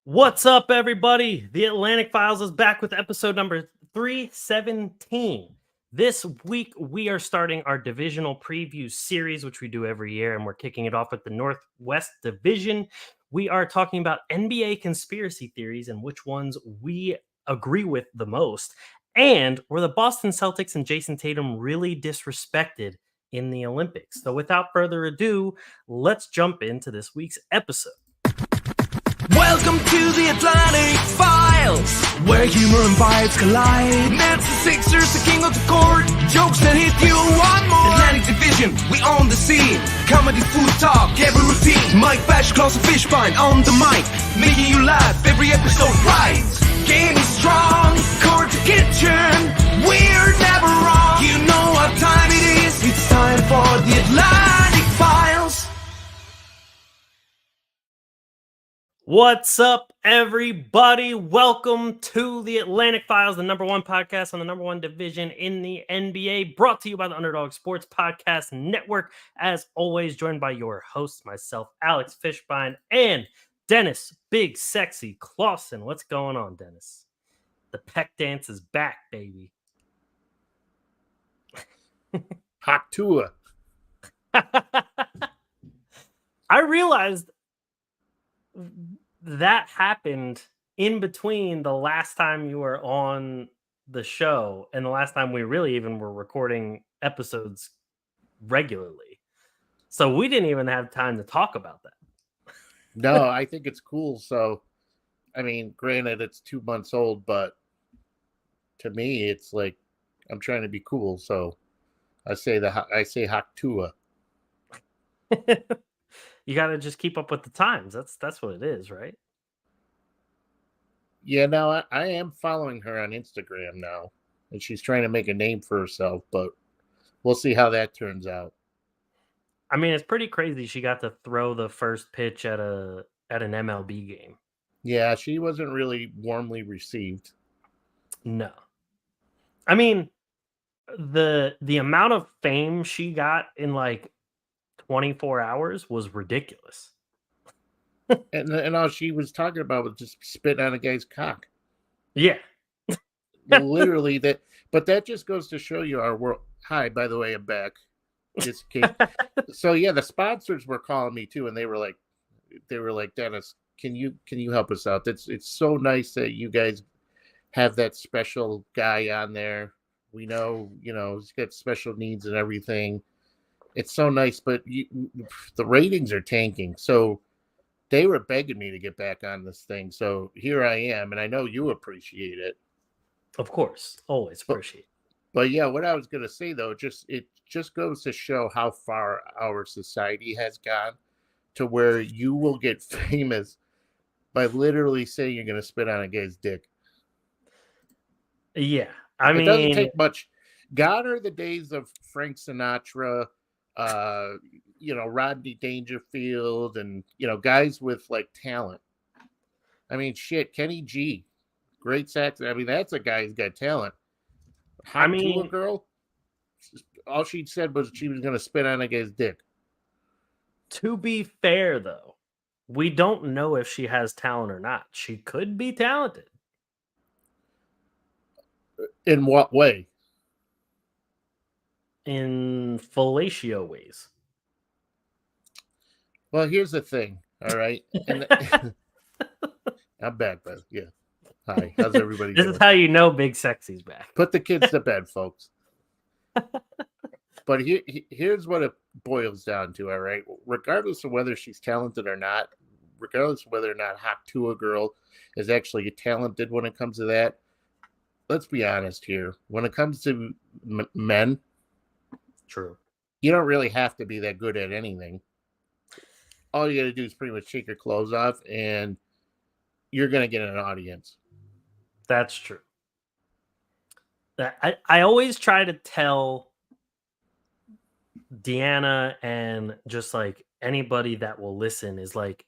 What's up, everybody? The Atlantic Files is back with episode number 317. This week, we are starting our divisional preview series, which we do every year, and we're kicking it off with the Northwest Division. We are talking about NBA conspiracy theories and which ones we agree with the most, and were the Boston Celtics and Jason Tatum really disrespected in the Olympics? So without further ado, let's jump into this week's episode. Welcome to the Atlantic Files, where humor and vibes collide. Nets the Sixers, the king of the court, jokes that hit you one more. Atlantic Division, we own the scene. Comedy, food talk, every routine. Mike Bash, Clausen, Fischbein on the mic, making you laugh every episode right. Game is strong, court to kitchen, we're never wrong. You know what time it is, it's time for the Atlantic Files. What's up, everybody? Welcome to the Atlantic Files, the number one podcast on the number one division in the NBA, brought to you by the Underdog Sports Podcast Network. As always, joined by your hosts, myself, Alex Fischbein, and Dennis, Big Sexy Clausen. What's going on, Dennis? The peck dance is back, baby. Hot Tua. I realized that happened in between the last time you were on the show and the last time we really even were recording episodes regularly. So we didn't even have time to talk about that. No, I think it's cool. So, I mean, granted, it's 2 months old, but to me, it's like I'm trying to be cool. So I say Hot Tua. You got to just keep up with the times. That's what it is, right? Yeah, no, I am following her on Instagram now, and she's trying to make a name for herself, but we'll see how that turns out. I mean, it's pretty crazy. She got to throw the first pitch at an MLB game. Yeah, she wasn't really warmly received. No. I mean, the amount of fame she got in like 24 hours was ridiculous. and all she was talking about was just spitting on a guy's cock. Yeah. Literally that, but that just goes to show you our world. Hi, by the way, I'm back. Just in case. So yeah, the sponsors were calling me too, and they were like, Dennis, can you help us out? It's so nice that you guys have that special guy on there. We know, he's got special needs and everything. It's so nice, but the ratings are tanking. So they were begging me to get back on this thing. So here I am, and I know you appreciate it. Of course, always appreciate it. But yeah, what I was going to say, though, it just goes to show how far our society has gone to where you will get famous by literally saying you're going to spit on a guy's dick. Yeah, I mean, it doesn't take much. Gone are the days of Frank Sinatra, Rodney Dangerfield, and guys with like talent. I mean, shit, Kenny G, great sax. I mean, that's a guy who's got talent. Hot Tua girl, all she said was she was going to spit on a guy's dick. To be fair, though, we don't know if she has talent or not. She could be talented. In what way? In fellatio ways. Well, here's the thing, all right? And I'm back, but yeah. Hi, how's everybody This doing? is how you know Big Sexy's back. Put the kids to bed, folks. But here's what it boils down to, all right? Regardless of whether she's talented or not, regardless of whether or not Hot Tua girl is actually talented when it comes to that, let's be honest here. When it comes to men, true, you don't really have to be that good at anything. All you got to do is pretty much take your clothes off, and you're going to get an audience. That's true. I always try to tell Deanna and just like anybody that will listen is like,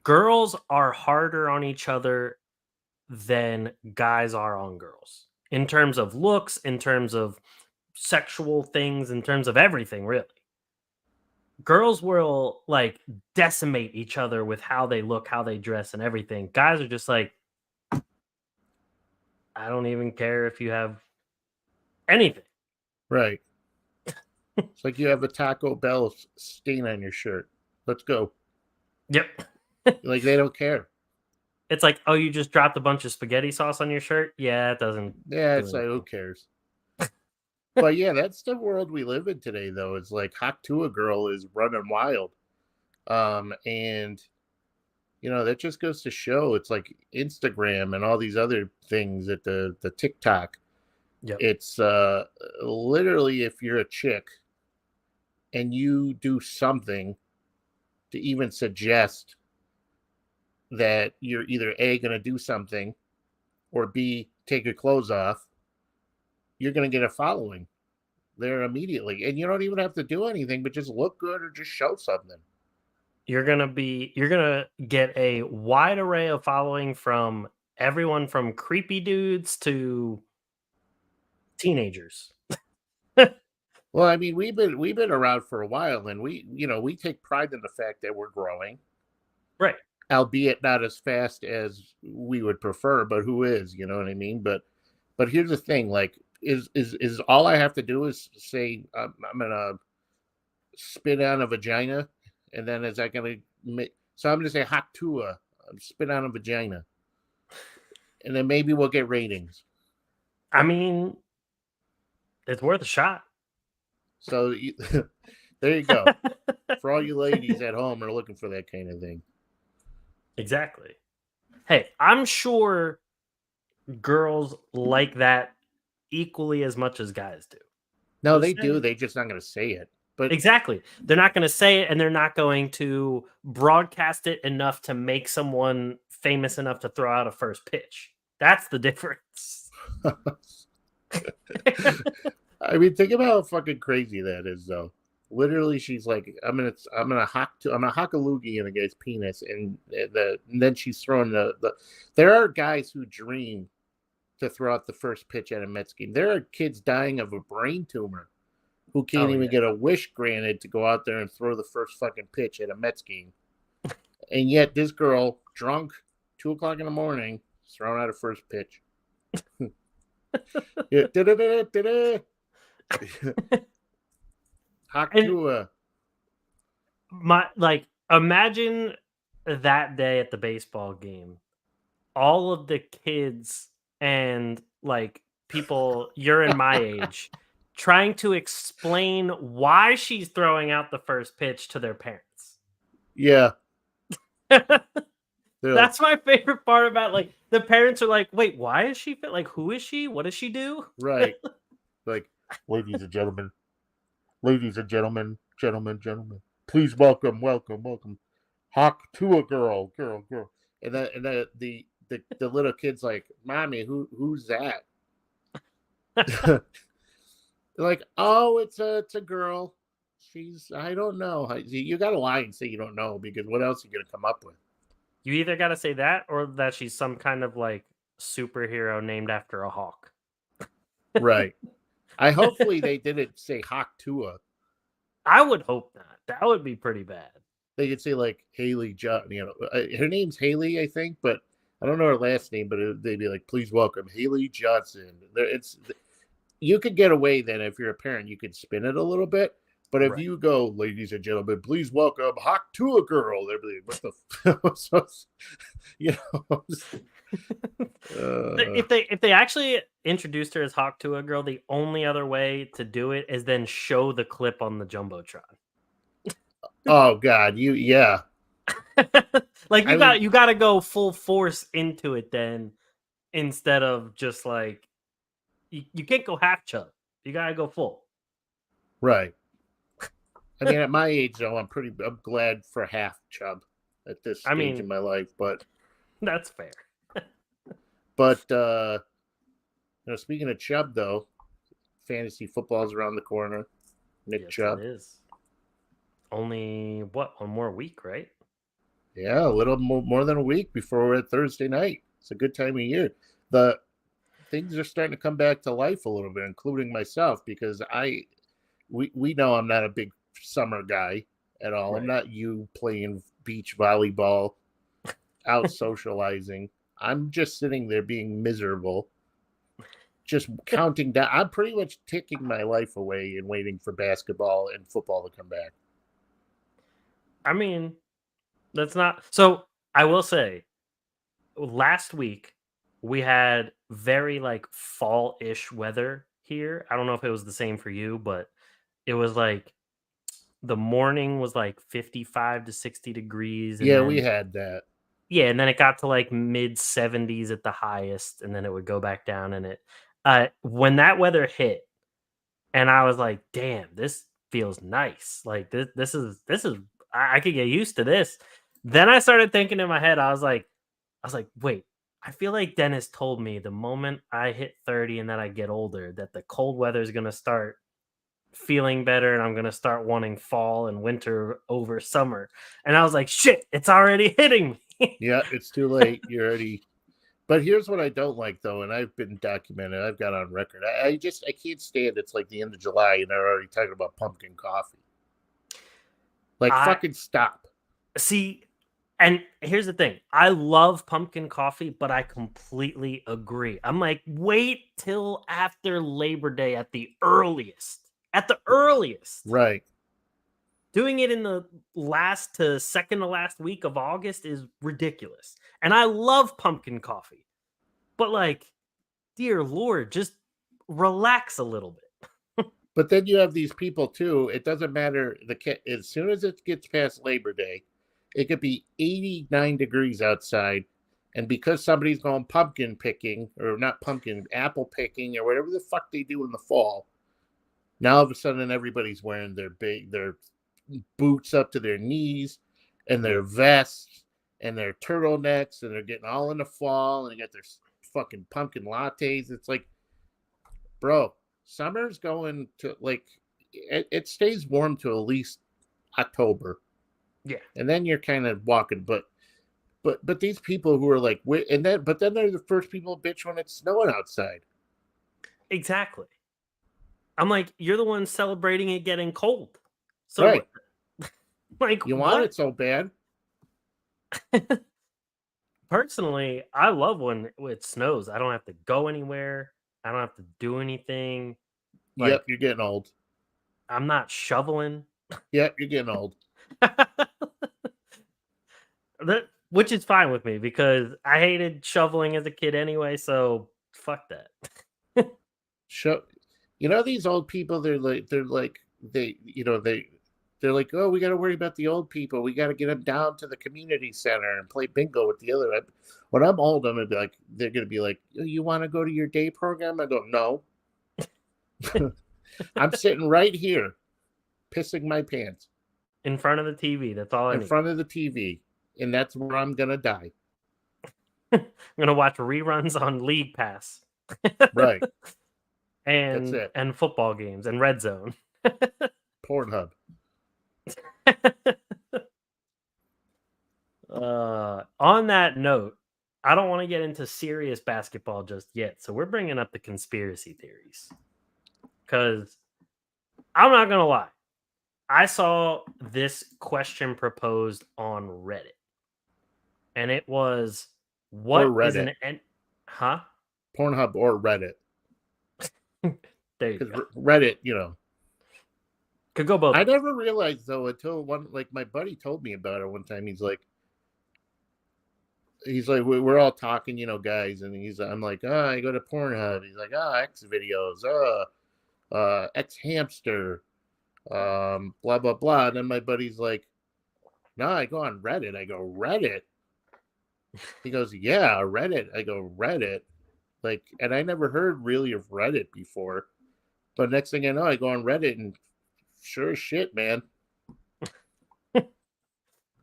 girls are harder on each other than guys are on girls in terms of looks, in terms of sexual things, in terms of everything, really. girls will like decimate each other with how they look, how they dress, and everything. Guys are just like, I don't even care if you have anything. Right. It's like you have a Taco Bell stain on your shirt. Let's go. Yep. Like they don't care. It's like, oh, you just dropped a bunch of spaghetti sauce on your shirt? Yeah, it doesn't. Yeah, do it's like, who anything. cares? But yeah, that's the world we live in today, though. It's like Haktua Girl is running wild. And that just goes to show it's like Instagram and all these other things at the TikTok. Yep. It's literally if you're a chick and you do something to even suggest that you're either A, going to do something, or B, take your clothes off, you're going to get a following there immediately. And you don't even have to do anything, but just look good or just show something. You're gonna get a wide array of following from everyone from creepy dudes to teenagers. Well, I mean, we've been around for a while, and we take pride in the fact that we're growing, Right. albeit not as fast as we would prefer. But who is? You know what I mean? But here's the thing: like, is all I have to do is say I'm gonna spit on a vagina, and then is that gonna make? So I'm gonna say Haktua, spit on a vagina, and then maybe we'll get ratings. I mean, it's worth a shot. So there you go. For all you ladies at home are looking for that kind of thing. Exactly. Hey, I'm sure girls like that equally as much as guys do. No, Just they do. saying. They're just not going to say it. But Exactly. They're not going to say it, and they're not going to broadcast it enough to make someone famous enough to throw out a first pitch. That's the difference. I mean, think about how fucking crazy that is, though. Literally, she's like, I'm gonna hock a loogie in a guy's penis, and then she's throwing the. There are guys who dream to throw out the first pitch at a Mets game. There are kids dying of a brain tumor who can't even get a wish granted to go out there and throw the first fucking pitch at a Mets game. And yet, this girl, drunk, 2:00 in the morning, is throwing out a first pitch. Yeah, Haktua. Imagine that day at the baseball game, all of the kids and like people you're in my age trying to explain why she's throwing out the first pitch to their parents. Yeah. That's my favorite part about like the parents are like, wait, why is she fit? Like, who is she? What does she do? Right. Like, ladies and gentlemen, please welcome. Hawk to a girl. And then the little kid's like, mommy, who's that? Like, oh, it's a girl. I don't know. You got to lie and say you don't know, because what else are you going to come up with? You either got to say that or that she's some kind of like superhero named after a hawk. Right. Hopefully they didn't say Hawk Tua. I would hope not. That would be pretty bad. They could say like Haley her name's Haley, I think, but I don't know her last name, but they'd be like, please welcome Haley Johnson. You could get away then if you're a parent, you could spin it a little bit. But if you go, ladies and gentlemen, please welcome Hawk to a girl, they'd be like, what the If they actually introduced her as Hawk to a girl, the only other way to do it is then show the clip on the Jumbotron. Oh God, yeah. Like you got to go full force into it then, instead of just like you can't go half chub. You got to go full. Right. I mean, at my age though, I'm glad for half chub at this stage in my life, but that's fair. But speaking of Chubb, though, fantasy football's around the corner. Nick Chubb. It is. Only one more week, right? Yeah, a little more than a week before we're at Thursday night. It's a good time of year. The things are starting to come back to life a little bit, including myself, because we know I'm not a big summer guy. at all. Right. I'm not you playing beach volleyball, out socializing. I'm just sitting there being miserable, just counting down. I'm pretty much taking my life away and waiting for basketball and football to come back. I mean, that's not so. I will say, last week we had very like fall-ish weather here. I don't know if it was the same for you, but it was like the morning was like 55 to 60 degrees, and Yeah, we then had that. yeah, and then it got to like mid 70s at the highest, and then it would go back down. And it when that weather hit, and I was like, damn, this feels nice. Like this is I could get used to this. Then I started thinking in my head, I was like, wait, I feel like Dennis told me the moment I hit 30 and that I get older that the cold weather is gonna start feeling better and I'm gonna start wanting fall and winter over summer. And I was like, shit, it's already hitting me. Yeah, it's too late. You're already. But here's what I don't like though, and I've been documented. I've got on record. I can't stand. It's like the end of July, and they're already talking about pumpkin coffee. Like I fucking stop. see, and here's the thing. I love pumpkin coffee, but I completely agree. I'm like, wait till after Labor Day at the earliest. At the earliest. Right. Doing it in the last to second to last week of August is ridiculous. And I love pumpkin coffee. But like, dear Lord, just relax a little bit. But then you have these people too. It doesn't matter. As soon as it gets past Labor Day, it could be 89 degrees outside, and because somebody's going pumpkin picking or not pumpkin, apple picking or whatever the fuck they do in the fall, now all of a sudden everybody's wearing their boots up to their knees and their vests and their turtlenecks, and they're getting all in the fall, and they got their fucking pumpkin lattes. It's like, bro, summer's going to like it stays warm to at least October. Yeah, And then you're kind of walking, but these people who are like, but then they're the first people to bitch when it's snowing outside. exactly. I'm like, you're the one celebrating it getting cold. So Right. like You want it so bad. Personally, I love when it snows. I don't have to go anywhere. I don't have to do anything. Like, Yep, you're getting old. I'm not shoveling. Yep, you're getting old. Which is fine with me because I hated shoveling as a kid anyway, so fuck that. These old people, they're like they're like, oh, we got to worry about the old people. We got to get them down to the community center and play bingo with the other. When I'm old, I'm gonna be like, they're gonna be like, you want to go to your day program? I go, no. I'm sitting right here, pissing my pants In front of the TV. That's all I in need. front of the TV, and that's where I'm gonna die. I'm gonna watch reruns on League Pass. Right. and That's it. and football games and Red Zone. Pornhub. On that note, I don't want to get into serious basketball just yet, so we're bringing up the conspiracy theories. Because I'm not gonna lie, I saw this question proposed on Reddit, and it was, "What is Reddit. huh?" Pornhub or Reddit. There you Because go. Reddit, Could go both. I never realized though until my buddy told me about it one time. He's like, we're all talking, guys, and I'm like, I go to Pornhub. He's like, X videos, X hamster, blah blah blah. And then my buddy's like, no, I go on Reddit. I go, Reddit. He goes, yeah, Reddit. I go, Reddit. Like, and I never heard really of Reddit before. But next thing I know, I go on Reddit and sure as shit, man.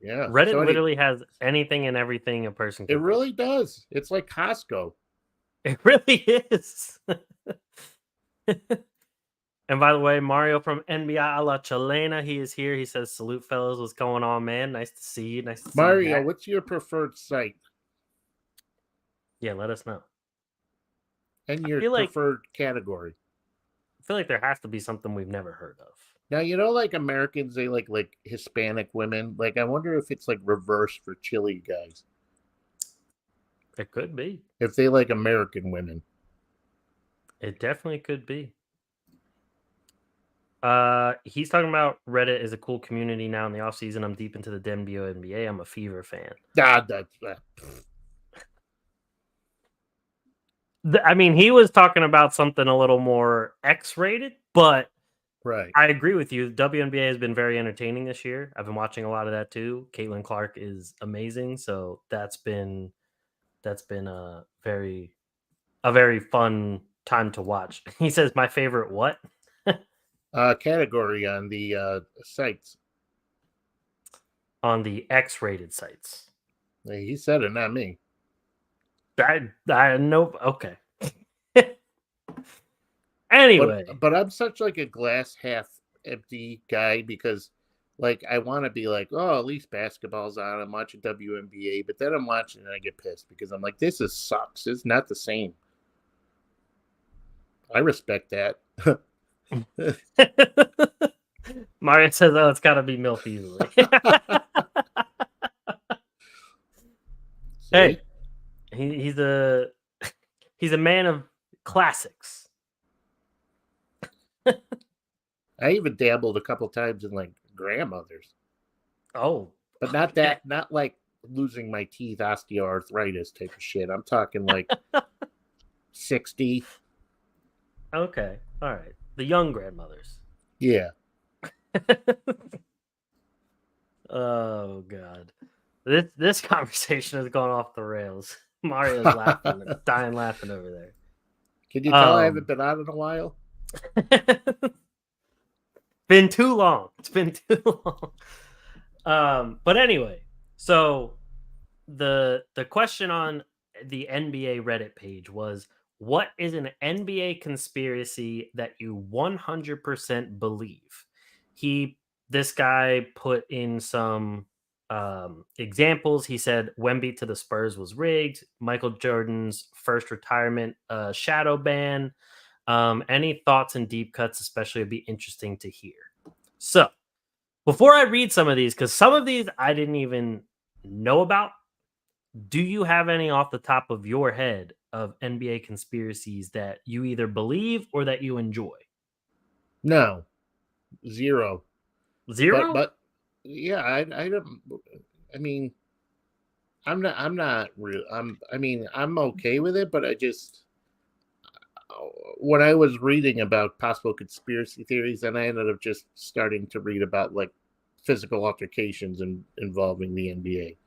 Yeah. Reddit literally has anything and everything a person can. It really does. It's like Costco. It really is. And by the way, Mario from NBA a la Chilena, he is here. He says, salute, fellas. What's going on, man? Nice to see you. Nice to see you. Mario, what's your preferred site? Yeah, let us know. And your preferred category. I feel like there has to be something we've never heard of. Now, like Americans, they like Hispanic women. Like, I wonder if it's like reverse for Chile guys. It could be. If they like American women. It definitely could be. He's talking about Reddit is a cool community now in the off season. I'm deep into the NBA. I'm a Fever fan. I mean, he was talking about something a little more X-rated, but right. I agree with you. WNBA has been very entertaining this year. I've been watching a lot of that too. Caitlin Clark is amazing, so that's been a very fun time to watch. He says my favorite what? Category on the sites. On the X-rated sites. He said it, not me. I nope. Okay. Anyway, but I'm such like a glass half empty guy because like I want to be like, oh, at least basketball's on. I'm watching WNBA, but then I'm watching and I get pissed because I'm like, this sucks. It's not the same. I respect that. Mario says, "Oh, it's got to be MILF easily." Hey, he's a man of classics. I even dabbled a couple times in like grandmothers. Oh, but not that, not like losing my teeth, osteoarthritis type of shit. I'm talking like 60. Okay, all right. The young grandmothers. Yeah. Oh God, this conversation has gone off the rails. Mario's laughing, dying laughing over there. Can you tell I haven't been on in a while? Been too long. It's been too long. But anyway, so the question on the NBA Reddit page was, what is an NBA conspiracy that you 100% believe? This guy put in some examples. He said Wemby to the Spurs was rigged. Michael Jordan's first retirement shadow ban. Any thoughts and deep cuts, especially, would be interesting to hear. So, before I read some of these, because some of these I didn't even know about, do you have any off the top of your head of NBA conspiracies that you either believe or that you enjoy? No, zero. But yeah, I don't. I mean, I'm not real. I'm okay with it, but I just, when I was reading about possible conspiracy theories, and I ended up just starting to read about like physical altercations involving the NBA.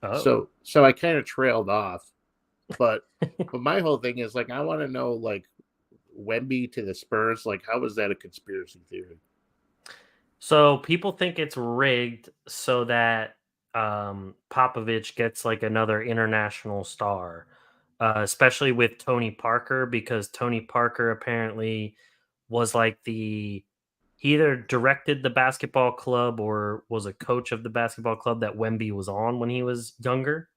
Oh. So I kind of trailed off, but my whole thing is like I want to know like Wemby to the Spurs, like how was that a conspiracy theory? So people think it's rigged so that Popovich gets like another international star, especially with Tony Parker, because Tony Parker apparently was like he either directed the basketball club or was a coach of the basketball club that Wemby was on when he was younger.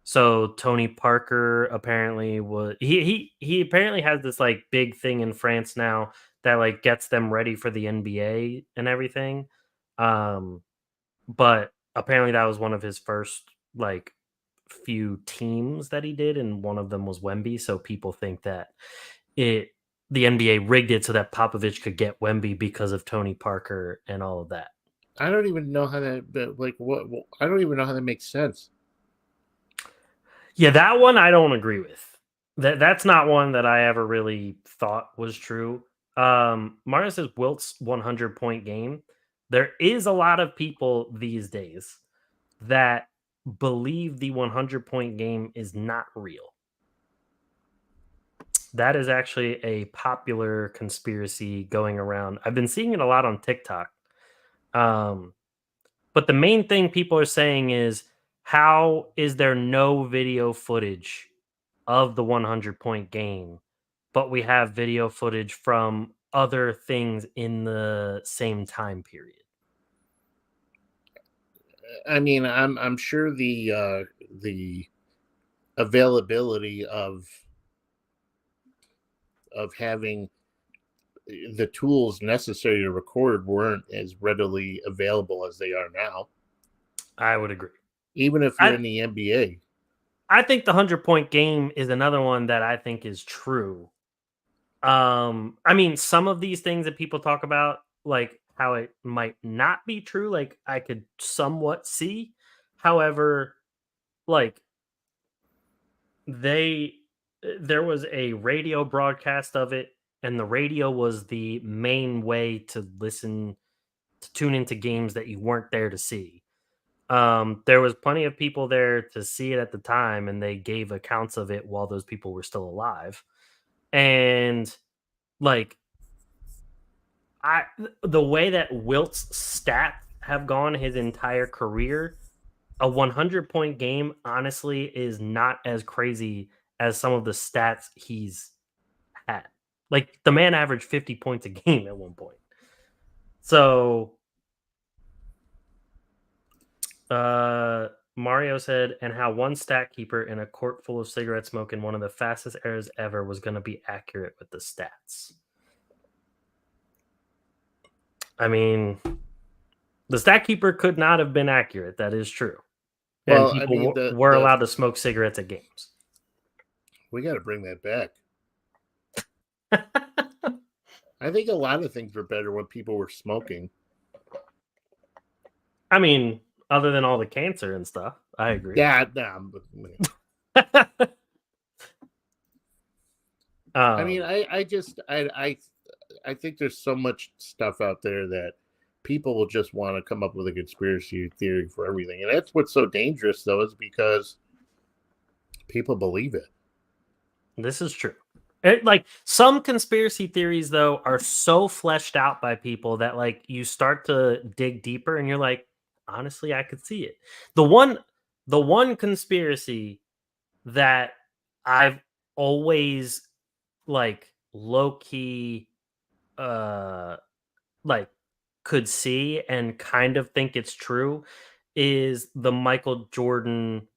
So Tony Parker apparently was he apparently has this like big thing in France now that like gets them ready for the NBA and everything. But apparently that was one of his first like few teams that he did, and one of them was Wemby. So people think that the NBA rigged it so that Popovich could get Wemby because of Tony Parker and all of that. I don't even know how that like what I don't even know how that makes sense. Yeah, that one I don't agree with. That's not one that I ever really thought was true. Mario says Wilt's 100-point game. There is a lot of people these days that believe the 100-point game is not real. That is actually a popular conspiracy going around. I've been seeing it a lot on TikTok. But the main thing people are saying is, how is there no video footage of the 100-point game, but we have video footage from other things in the same time period? I mean, I'm sure the availability of having the tools necessary to record weren't as readily available as they are now. I would agree. Even if you're in the NBA. I think the 100-point game is another one that I think is true. I mean, some of these things that people talk about, like how it might not be true, like I could somewhat see. However, like there was a radio broadcast of it, and the radio was the main way to tune into games that you weren't there to see. There was plenty of people there to see it at the time, and they gave accounts of it while those people were still alive. And like the way that Wilt's stats have gone his entire career, a 100-point game honestly is not as crazy as some of the stats he's had. Like the man averaged 50 points a game at one point. So Mario said, and how one stat keeper in a court full of cigarette smoke in one of the fastest eras ever was going to be accurate with the stats. I mean, the stat keeper could not have been accurate. That is true. Well, and people were allowed to smoke cigarettes at games. We got to bring that back. I think a lot of things were better when people were smoking. I mean, other than all the cancer and stuff, I agree. Yeah, I mean, I think there's so much stuff out there that people will just want to come up with a conspiracy theory for everything. And that's what's so dangerous, though, is because people believe it. This is true. Like some conspiracy theories, though, are so fleshed out by people that like you start to dig deeper and you're like, honestly, I could see it. The one conspiracy that I've always like low-key like could see and kind of think it's true is the Michael Jordan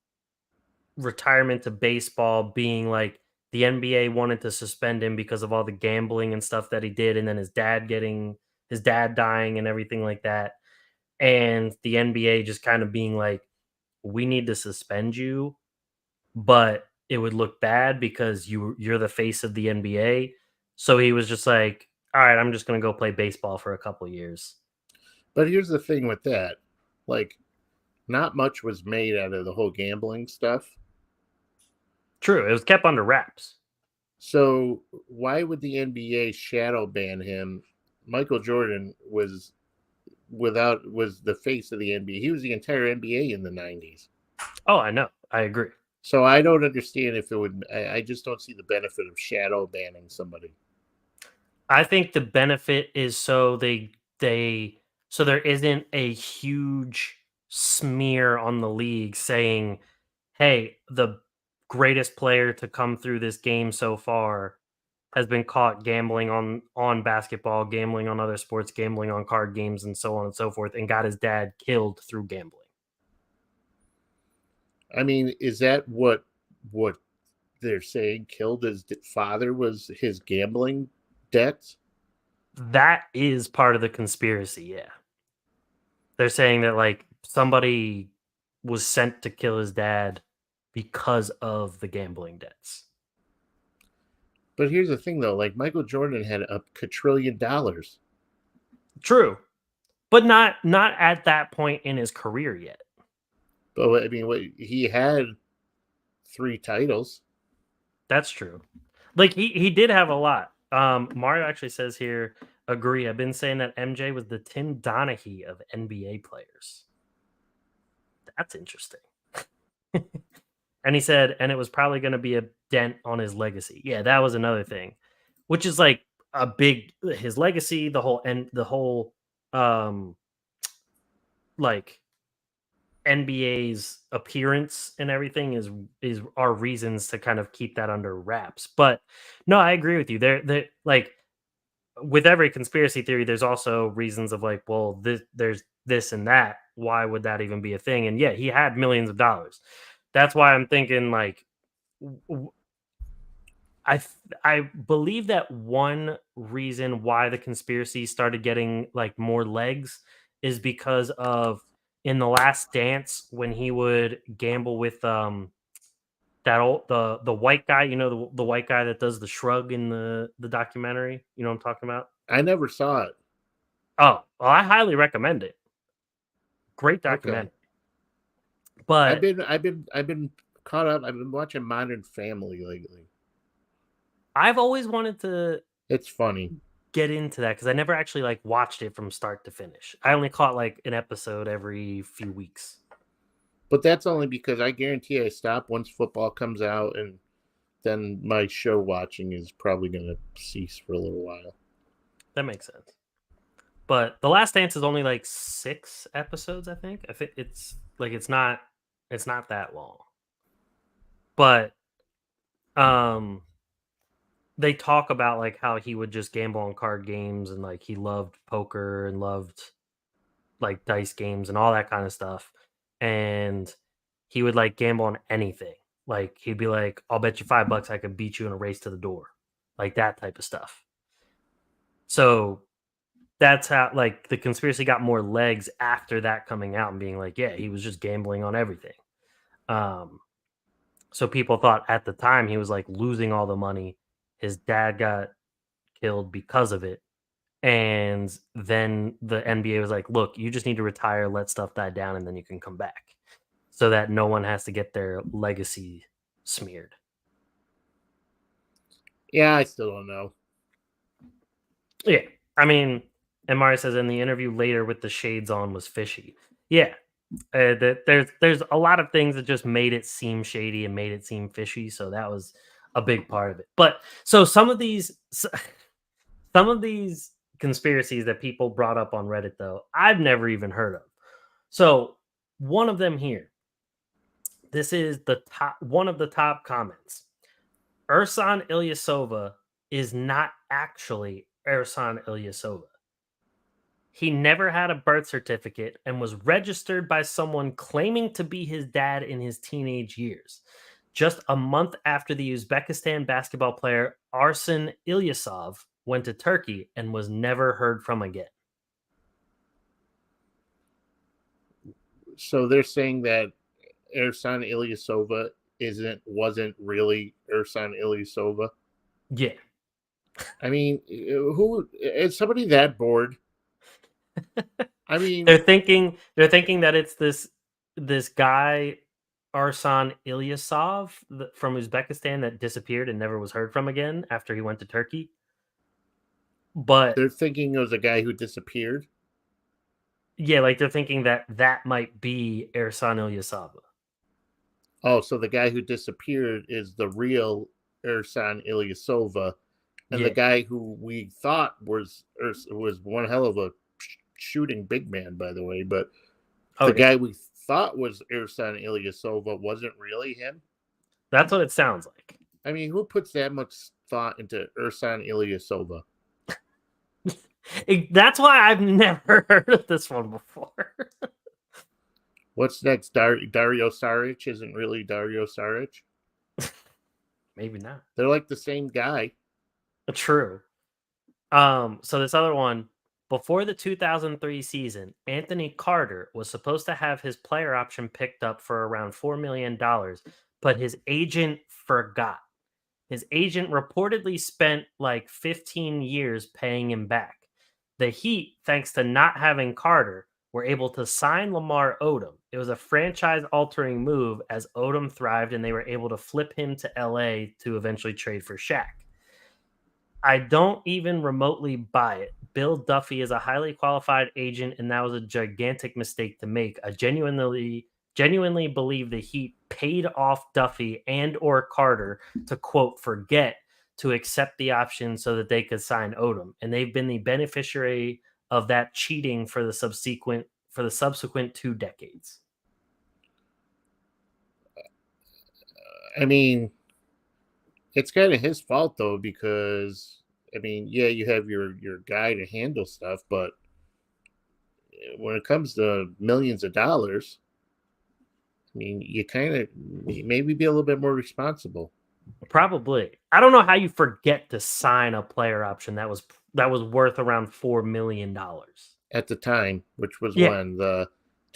retirement to baseball being like the NBA wanted to suspend him because of all the gambling and stuff that he did, and then his dad dying and everything like that. And the NBA just kind of being like, we need to suspend you, but it would look bad because you're the face of the NBA. So he was just like, all right, I'm just going to go play baseball for a couple years. But here's the thing with that. Like, not much was made out of the whole gambling stuff. True. It was kept under wraps. So why would the NBA shadow ban him? Michael Jordan was the face of the NBA. He was the entire NBA in the 90s. Oh, I know. I agree. So I don't understand if it would. I just don't see the benefit of shadow banning somebody. I think the benefit is so there isn't a huge smear on the league saying, hey, the greatest player to come through this game so far has been caught gambling on basketball, gambling on other sports, gambling on card games, and so on and so forth, and got his dad killed through gambling. I mean, is that what they're saying? Killed his father was his gambling debts? That is part of the conspiracy, yeah. They're saying that like somebody was sent to kill his dad because of the gambling debts. But here's the thing, though. Like, Michael Jordan had $1 quadrillion. True. But not at that point in his career yet. But, I mean, he had 3 titles. That's true. Like, he did have a lot. Mario actually says here, agree. I've been saying that MJ was the Tim Donaghy of NBA players. That's interesting. And he said, and it was probably going to be a dent on his legacy. Yeah, that was another thing, which is like a big, his legacy, the whole like NBA's appearance and everything is our reasons to kind of keep that under wraps. But no, I agree with you. There like with every conspiracy theory, there's also reasons of like, well, there's this and that. Why would that even be a thing? And yeah, he had millions of dollars. That's why I'm thinking like I believe that one reason why the conspiracy started getting like more legs is because of in the Last Dance when he would gamble with that old the white guy, the white guy that does the shrug in the documentary. You know what I'm talking about? I never saw it. Oh, well, I highly recommend it. Great Okay. documentary. But I've been caught up. I've been watching Modern Family lately. I've always wanted to It's funny. get into that because I never actually like watched it from start to finish. I only caught like an episode every few weeks. But that's only because I guarantee I stop once football comes out, and then my show watching is probably going to cease for a little while. That makes sense. But The Last Dance is only like 6 episodes, I think. I think it's not that long. But they talk about like how he would just gamble on card games and like he loved poker and loved like dice games and all that kind of stuff. And he would like gamble on anything. Like he'd be like, I'll bet you $5 I could beat you in a race to the door. Like that type of stuff. So that's how like the conspiracy got more legs after that coming out and being like, yeah, he was just gambling on everything. So people thought at the time he was like losing all the money. His dad got killed because of it. And then the NBA was like, look, you just need to retire, let stuff die down, and then you can come back so that no one has to get their legacy smeared. Yeah, I still don't know. Yeah. I mean, and Mario says in the interview later with the shades on was fishy. Yeah. There's a lot of things that just made it seem shady and made it seem fishy. So that was a big part of it. But so some of these conspiracies that people brought up on Reddit, though, I've never even heard of. So one of them here. This is one of the top comments. Ersan Ilyasova is not actually Ersan Ilyasova. He never had a birth certificate and was registered by someone claiming to be his dad in his teenage years. Just a month after the Uzbekistan basketball player Arsen Ilyasov went to Turkey and was never heard from again. So they're saying that Ersan Ilyasova wasn't really Ersan Ilyasova. Yeah. I mean, who is somebody that bored? I mean, they're thinking that it's this guy Arsan Ilyasov from Uzbekistan that disappeared and never was heard from again after he went to Turkey. But they're thinking it was a guy who disappeared. Yeah, like they're thinking that might be Ersan Ilyasova. Oh, so the guy who disappeared is the real Ersan Ilyasova, and the guy who we thought was one hell of a shooting big man, by the way. But the guy we thought was Ersan Ilyasova wasn't really him. That's what it sounds like. I mean, who puts that much thought into Ersan Ilyasova? That's why I've never heard of this one before. What's next? Dario Saric isn't really Dario Saric. Maybe not. They're like the same guy. True. So this other one, before the 2003 season, Anthony Carter was supposed to have his player option picked up for around $4 million, but his agent forgot. His agent reportedly spent like 15 years paying him back. The Heat, thanks to not having Carter, were able to sign Lamar Odom. It was a franchise-altering move as Odom thrived, and they were able to flip him to LA to eventually trade for Shaq. I don't even remotely buy it. Bill Duffy is a highly qualified agent, and that was a gigantic mistake to make. I genuinely believe the Heat paid off Duffy and or Carter to, quote, forget to accept the option so that they could sign Odom. And they've been the beneficiary of that cheating for the subsequent 2 decades. I mean, it's kind of his fault though, because I mean, yeah, you have your guy to handle stuff, but when it comes to millions of dollars, I mean, you kind of maybe be a little bit more responsible. Probably. I don't know how you forget to sign a player option that was worth around $4 million. At the time, which was Yeah. when the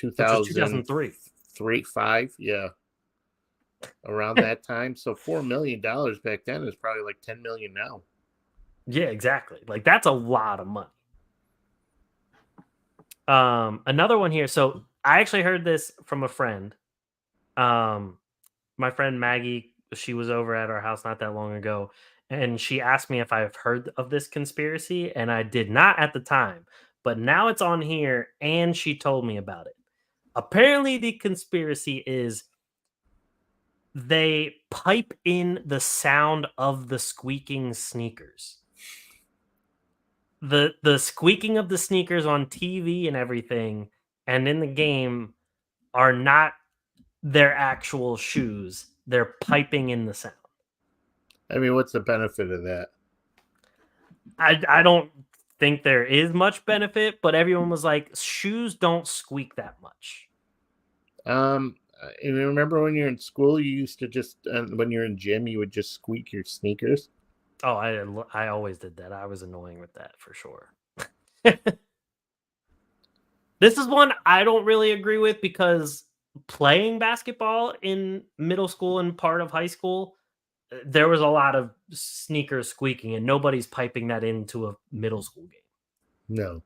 Which was 2003, 2003. 5, yeah, around that time. So $4 million back then is probably like 10 million now. Yeah, exactly. Like that's a lot of money. Another one here. So I actually heard this from a friend. My friend Maggie, she was over at our house not that long ago, and she asked me if I've heard of this conspiracy, and I did not at the time. But now it's on here, and she told me about it. Apparently, the conspiracy is they pipe in the sound of the squeaking sneakers. The squeaking of the sneakers on TV and everything, and in the game are not their actual shoes. They're piping in the sound. I mean, what's the benefit of that? I don't think there is much benefit, but everyone was like, shoes don't squeak that much. You remember when you're in school, you used to just when you're in gym, you would just squeak your sneakers. Oh, I always did that. I was annoying with that for sure. This is one I don't really agree with because playing basketball in middle school and part of high school, there was a lot of sneakers squeaking, and nobody's piping that into a middle school game. No.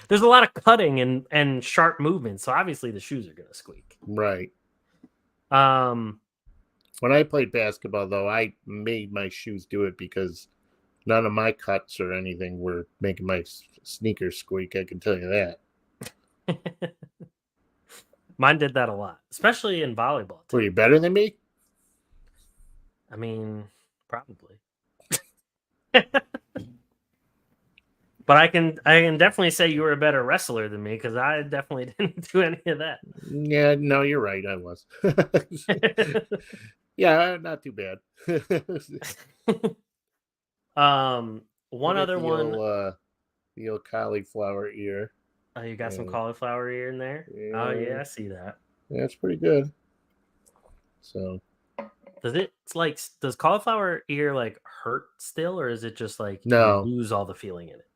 There's a lot of cutting and sharp movements, so obviously the shoes are gonna squeak. Right. Um, When I played basketball, though, I made my shoes do it because none of my cuts or anything were making my sneakers squeak. I can tell you that. Mine did that a lot, especially in volleyball. Were you better than me? I mean, probably. But I can definitely say you were a better wrestler than me because I definitely didn't do any of that. Yeah, no, you're right. I was. Yeah, not too bad. One other one. The old cauliflower ear. Oh, you got some cauliflower ear in there? Yeah. Oh yeah, I see that. Yeah, it's pretty good. So does cauliflower ear like hurt still, or is it just like No. you lose all the feeling in it?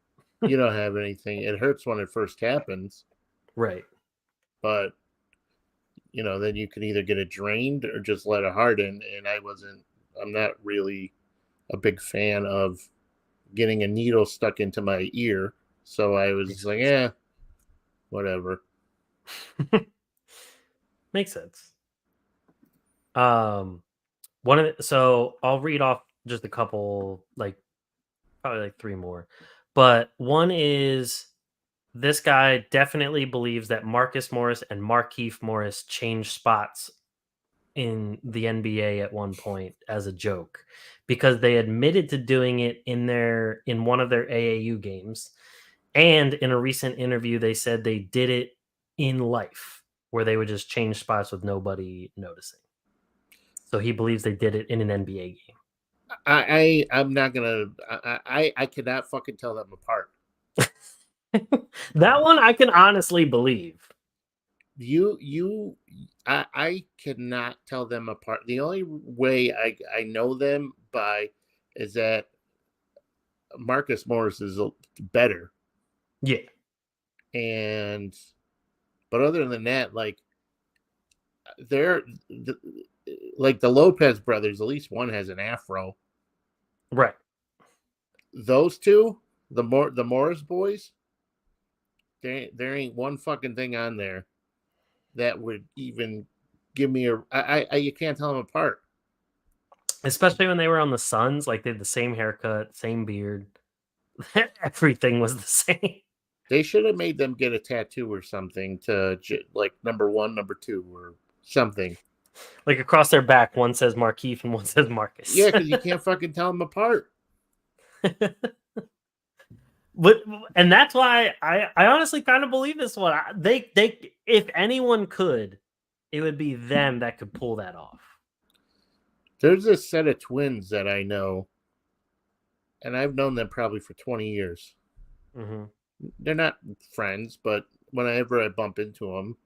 You don't have anything. It hurts when it first happens. Right. But then you can either get it drained or just let it harden. And I'm not really a big fan of getting a needle stuck into my ear. So I was just like, yeah, whatever. Makes sense. So I'll read off just a couple, probably like three more. But one is this guy definitely believes that Marcus Morris and Markieff Morris changed spots in the NBA at one point as a joke because they admitted to doing it in one of their AAU games. And in a recent interview, they said they did it in life where they would just change spots with nobody noticing. So he believes they did it in an NBA game. I'm not gonna. I cannot fucking tell them apart. That one I can honestly believe. I cannot tell them apart. The only way I know them by is that Marcus Morris is better. Yeah. But other than that, like like the Lopez brothers, at least one has an afro. Right. Those two, the Morris boys, there ain't one fucking thing on there that would even give me you can't tell them apart. Especially when they were on the Suns, like they had the same haircut, same beard. Everything was the same. They should have made them get a tattoo or something to like number 1, number 2, or something. Like across their back, one says Markieff and one says Marcus. Yeah, because you can't fucking tell them apart. And that's why I honestly kind of believe this one. They if anyone could, it would be them that could pull that off. There's a set of twins that I know, and I've known them probably for 20 years. Mm-hmm. They're not friends, but whenever I bump into them,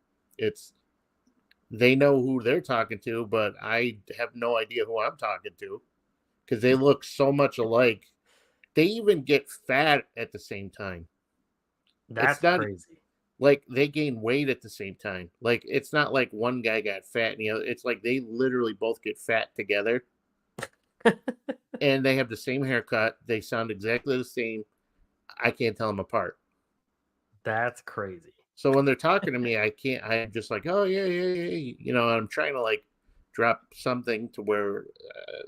they know who they're talking to, but I have no idea who I'm talking to because they look so much alike. They even get fat at the same time. That's It's not crazy. like they gain weight at the same time. Like it's not like one guy got fat and the other. It's like they literally both get fat together. And they have the same haircut. They sound exactly the same. I can't tell them apart. That's crazy. So when they're talking to me, I can't. I'm just like, oh yeah, yeah, yeah. You know, I'm trying to like drop something to where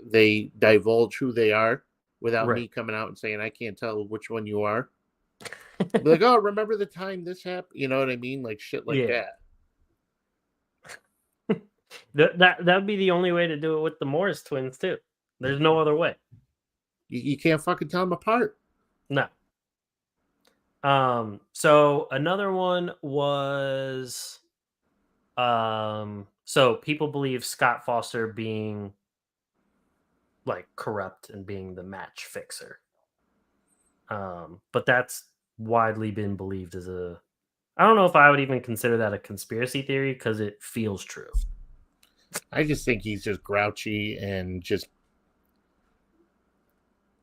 they divulge who they are without me coming out and saying I can't tell which one you are. Be like, oh, remember the time this happened? You know what I mean? Like shit like that. That would be the only way to do it with the Morris twins too. There's no other way. You can't fucking tell them apart. No. So another one was so people believe Scott Foster being like corrupt and being the match fixer. But that's widely been believed as I don't know if I would even consider that a conspiracy theory because it feels true. I just think he's just grouchy and just,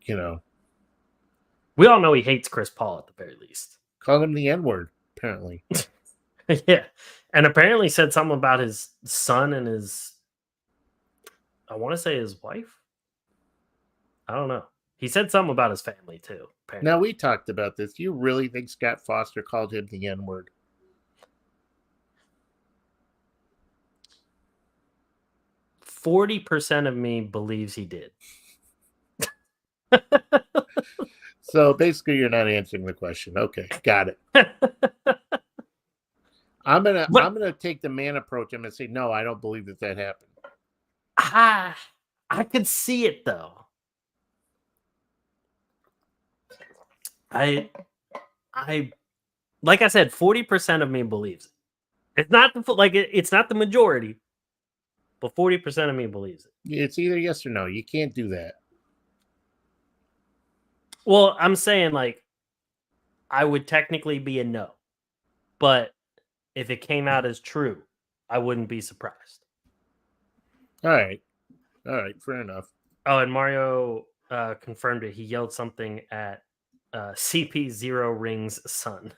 you know. We all know he hates Chris Paul at the very least. Call him the N-word, apparently. Yeah. And apparently said something about his son and I want to say his wife. I don't know. He said something about his family too. Apparently. Now, we talked about this. Do you really think Scott Foster called him the N-word? 40% of me believes he did. So basically, you're not answering the question. Okay, got it. I'm gonna take the man approach. I'm gonna say no. I don't believe that happened. I could see it though. I like I said, 40% of me believes it. It's not it's not the majority, but 40% of me believes it. It's either yes or no. You can't do that. Well, I'm saying like I would technically be a no, but if it came out as true, I wouldn't be surprised. All right, fair enough. Oh, and Mario confirmed it. He yelled something at CP0 Ring's son.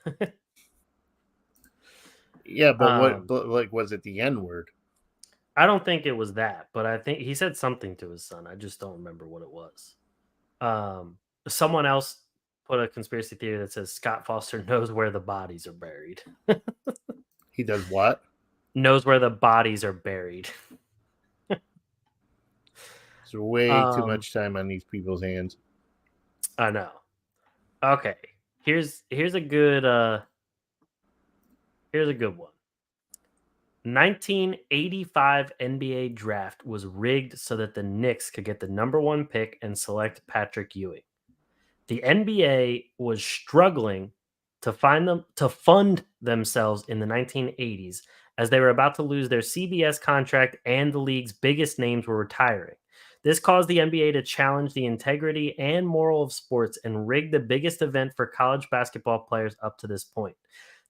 Yeah, but but like, was it the N-word? I don't think it was that, but I think he said something to his son. I just don't remember what it was. Someone else put a conspiracy theory that says Scott Foster knows where the bodies are buried. He does what? Knows where the bodies are buried. There's way too much time on these people's hands. I know. Okay. Here's a good one. 1985 NBA draft was rigged so that the Knicks could get the number 1 pick and select Patrick Ewing. The NBA was struggling to fund themselves in the 1980s as they were about to lose their CBS contract and the league's biggest names were retiring. This caused the NBA to challenge the integrity and moral of sports and rig the biggest event for college basketball players up to this point.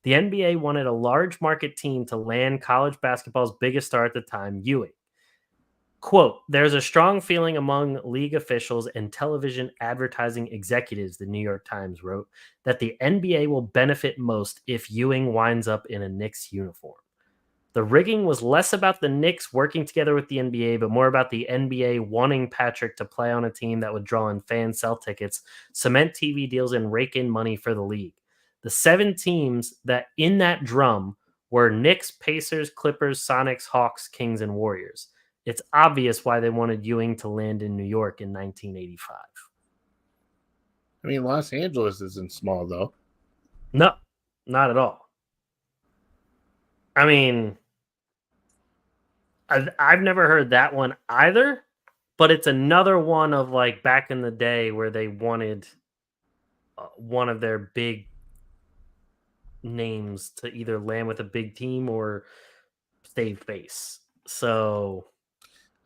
The NBA wanted a large market team to land college basketball's biggest star at the time, Ewing. Quote, there's a strong feeling among league officials and television advertising executives, the New York Times wrote, that the NBA will benefit most if Ewing winds up in a Knicks uniform. The rigging was less about the Knicks working together with the NBA, but more about the NBA wanting Patrick to play on a team that would draw in fans, sell tickets, cement TV deals, and rake in money for the league. The 7 teams that in that drum were Knicks, Pacers, Clippers, Sonics, Hawks, Kings, and Warriors. It's obvious why they wanted Ewing to land in New York in 1985. I mean, Los Angeles isn't small, though. No, not at all. I mean, I've never heard that one either, but it's another one of like back in the day where they wanted one of their big names to either land with a big team or save face. So,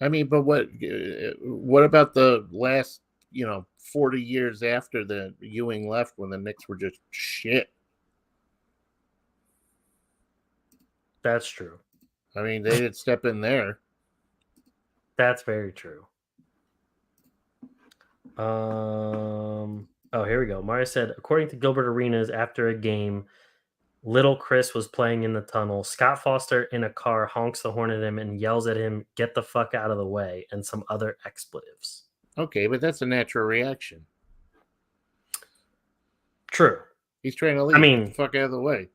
I mean, but what about the last, 40 years after the Ewing left when the Knicks were just shit? That's true. I mean, they did step in there. That's very true. Oh, here we go. Mario said, according to Gilbert Arenas, after a game, little Chris was playing in the tunnel. Scott Foster in a car honks the horn at him and yells at him, "Get the fuck out of the way," and some other expletives. Okay, but that's a natural reaction. True. He's trying to leave. Get the fuck out of the way.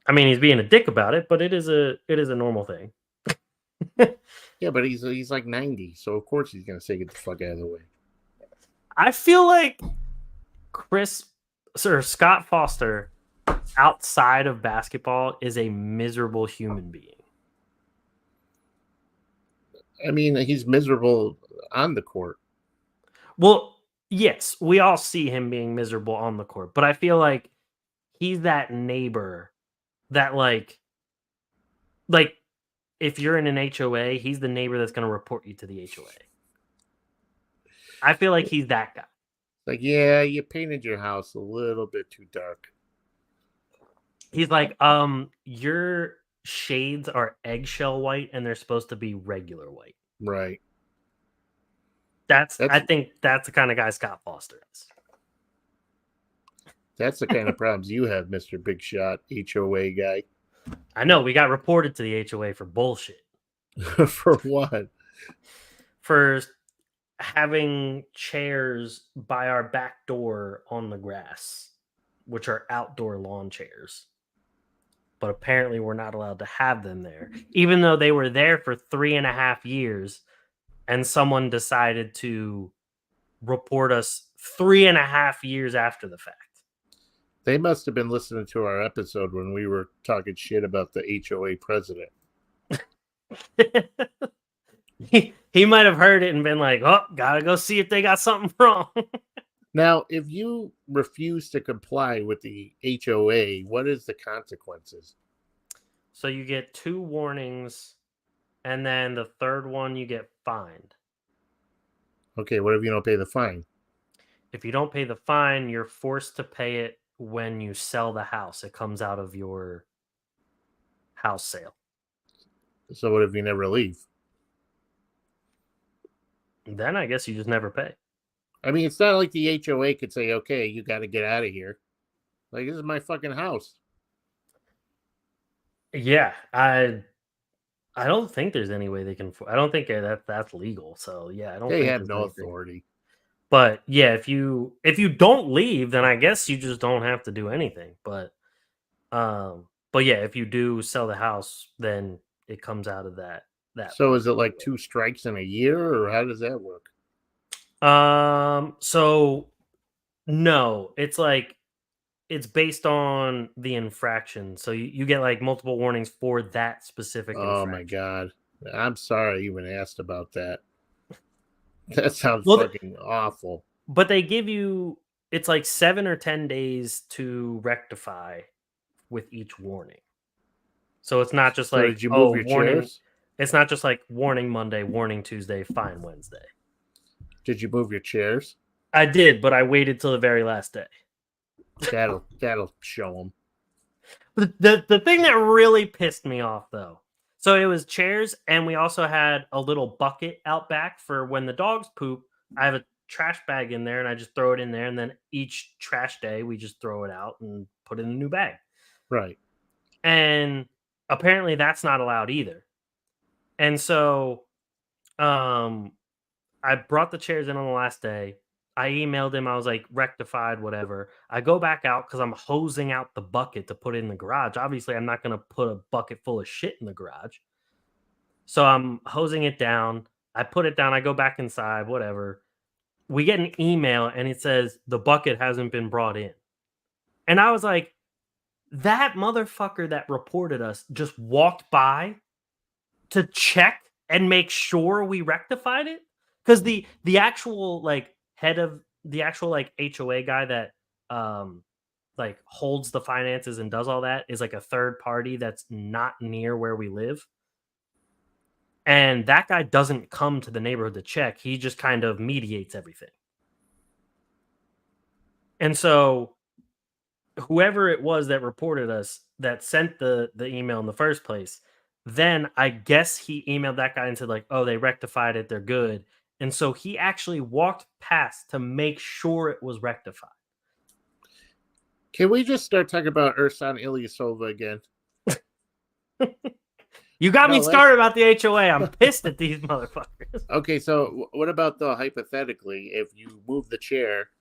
I mean, he's being a dick about it, but it is a normal thing. Yeah, but he's like 90, so of course he's gonna say get the fuck out of the way. I feel like Scott Foster, outside of basketball, is a miserable human being. I mean, he's miserable on the court. Well, yes, we all see him being miserable on the court, but I feel like he's that neighbor that like if you're in an HOA, he's the neighbor that's going to report you to the HOA. I feel like he's that guy. Like, yeah, you painted your house a little bit too dark. He's like, your shades are eggshell white and they're supposed to be regular white. Right. I think that's the kind of guy Scott Foster is. That's the kind of problems you have, Mr. Big Shot HOA guy. I know, we got reported to the HOA for bullshit. For what? For having chairs by our back door on the grass, which are outdoor lawn chairs. But apparently we're not allowed to have them there, even though they were there for 3.5 years, and someone decided to report us 3.5 years after the fact. They must have been listening to our episode when we were talking shit about the HOA president. he might have heard it and been like, oh, gotta go see if they got something wrong. Now, if you refuse to comply with the HOA, what is the consequences? So you get 2 warnings, and then the third one you get fined. Okay, what if you don't pay the fine? If you don't pay the fine, you're forced to pay it when you sell the house. It comes out of your house sale. So what if you never leave? Then I guess you just never pay. I mean, it's not like the HOA could say, okay, you got to get out of here. Like, this is my fucking house. Yeah, I don't think there's any way they can. I don't think that's legal. So yeah, I don't. They think have no authority. But yeah, if you don't leave, then I guess you just don't have to do anything. But yeah, if you do sell the house, then it comes out of that. So is it like 2 strikes in a year, or how does that work? So no, it's based on the infraction. So you get like multiple warnings for that specific infraction. Oh my God. I'm sorry I even asked about that. That sounds fucking awful. But they give you, it's like 7 or 10 days to rectify with each warning. So it's not just like, did you move your warning. Chairs? It's not just like warning Monday, warning Tuesday, fine Wednesday. Did you move your chairs? I did, but I waited till the very last day. That'll show them. The thing that really pissed me off, though, so it was chairs, and we also had a little bucket out back for when the dogs poop. I have a trash bag in there, and I just throw it in there, and then each trash day, we just throw it out and put it in a new bag. Right. And apparently that's not allowed either. And so I brought the chairs in on the last day. I emailed him. I was like, rectified, whatever. I go back out because I'm hosing out the bucket to put it in the garage. Obviously, I'm not going to put a bucket full of shit in the garage. So I'm hosing it down. I put it down. I go back inside, whatever. We get an email and it says the bucket hasn't been brought in. And I was like, that motherfucker that reported us just walked by to check and make sure we rectified it. Because the actual like head of the actual like HOA guy that like holds the finances and does all that is like a third party that's not near where we live. And that guy doesn't come to the neighborhood to check. He just kind of mediates everything. And so whoever it was that reported us, that sent the email in the first place, then I guess he emailed that guy and said like, "Oh, they rectified it. They're good." And so he actually walked past to make sure it was rectified. Can we just start talking about Ersan Ilyasova again? You got me started about the HOA. I'm pissed at these motherfuckers. Okay, so what about though hypothetically, if you move the chair,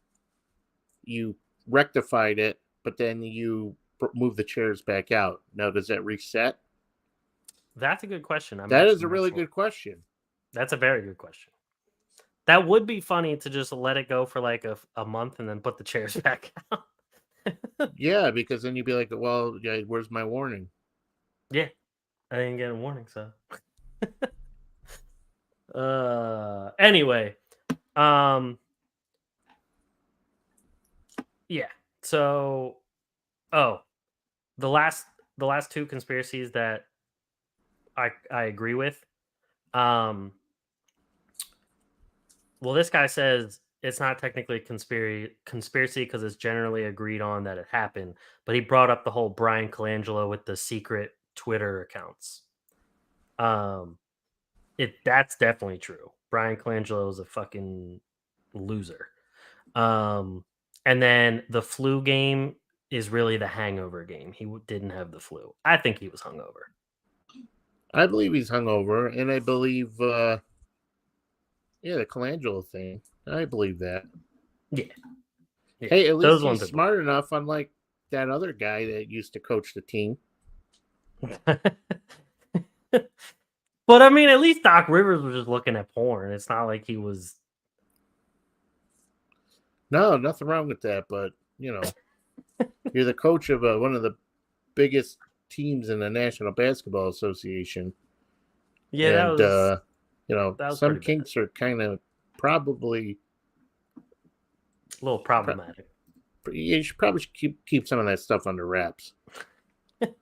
you rectified it, but then you move the chairs back out. Now, does that reset? That's a good question. That is a really good question. That's a very good question. That would be funny to just let it go for like a month and then put the chairs back out. Yeah, because then you'd be like, well, yeah, where's my warning? Yeah, I didn't get a warning, so. Anyway, yeah. So, the last two conspiracies that I agree with. Well, this guy says it's not technically a conspiracy because it's generally agreed on that it happened. But he brought up the whole Brian Colangelo with the secret Twitter accounts. That's definitely true. Brian Colangelo is a fucking loser. And then the flu game is really the hangover game. He didn't have the flu. I think he was hungover. I believe he's hungover, and I believe, the Colangelo thing. I believe that. Yeah. Hey, at least he's smart enough, unlike that other guy that used to coach the team. But I mean, at least Doc Rivers was just looking at porn. It's not like he was. No, nothing wrong with that. But you're the coach of one of the biggest teams in the National Basketball Association. Yeah, and some kinks bad. are kind of probably a little problematic. You should probably keep some of that stuff under wraps. Know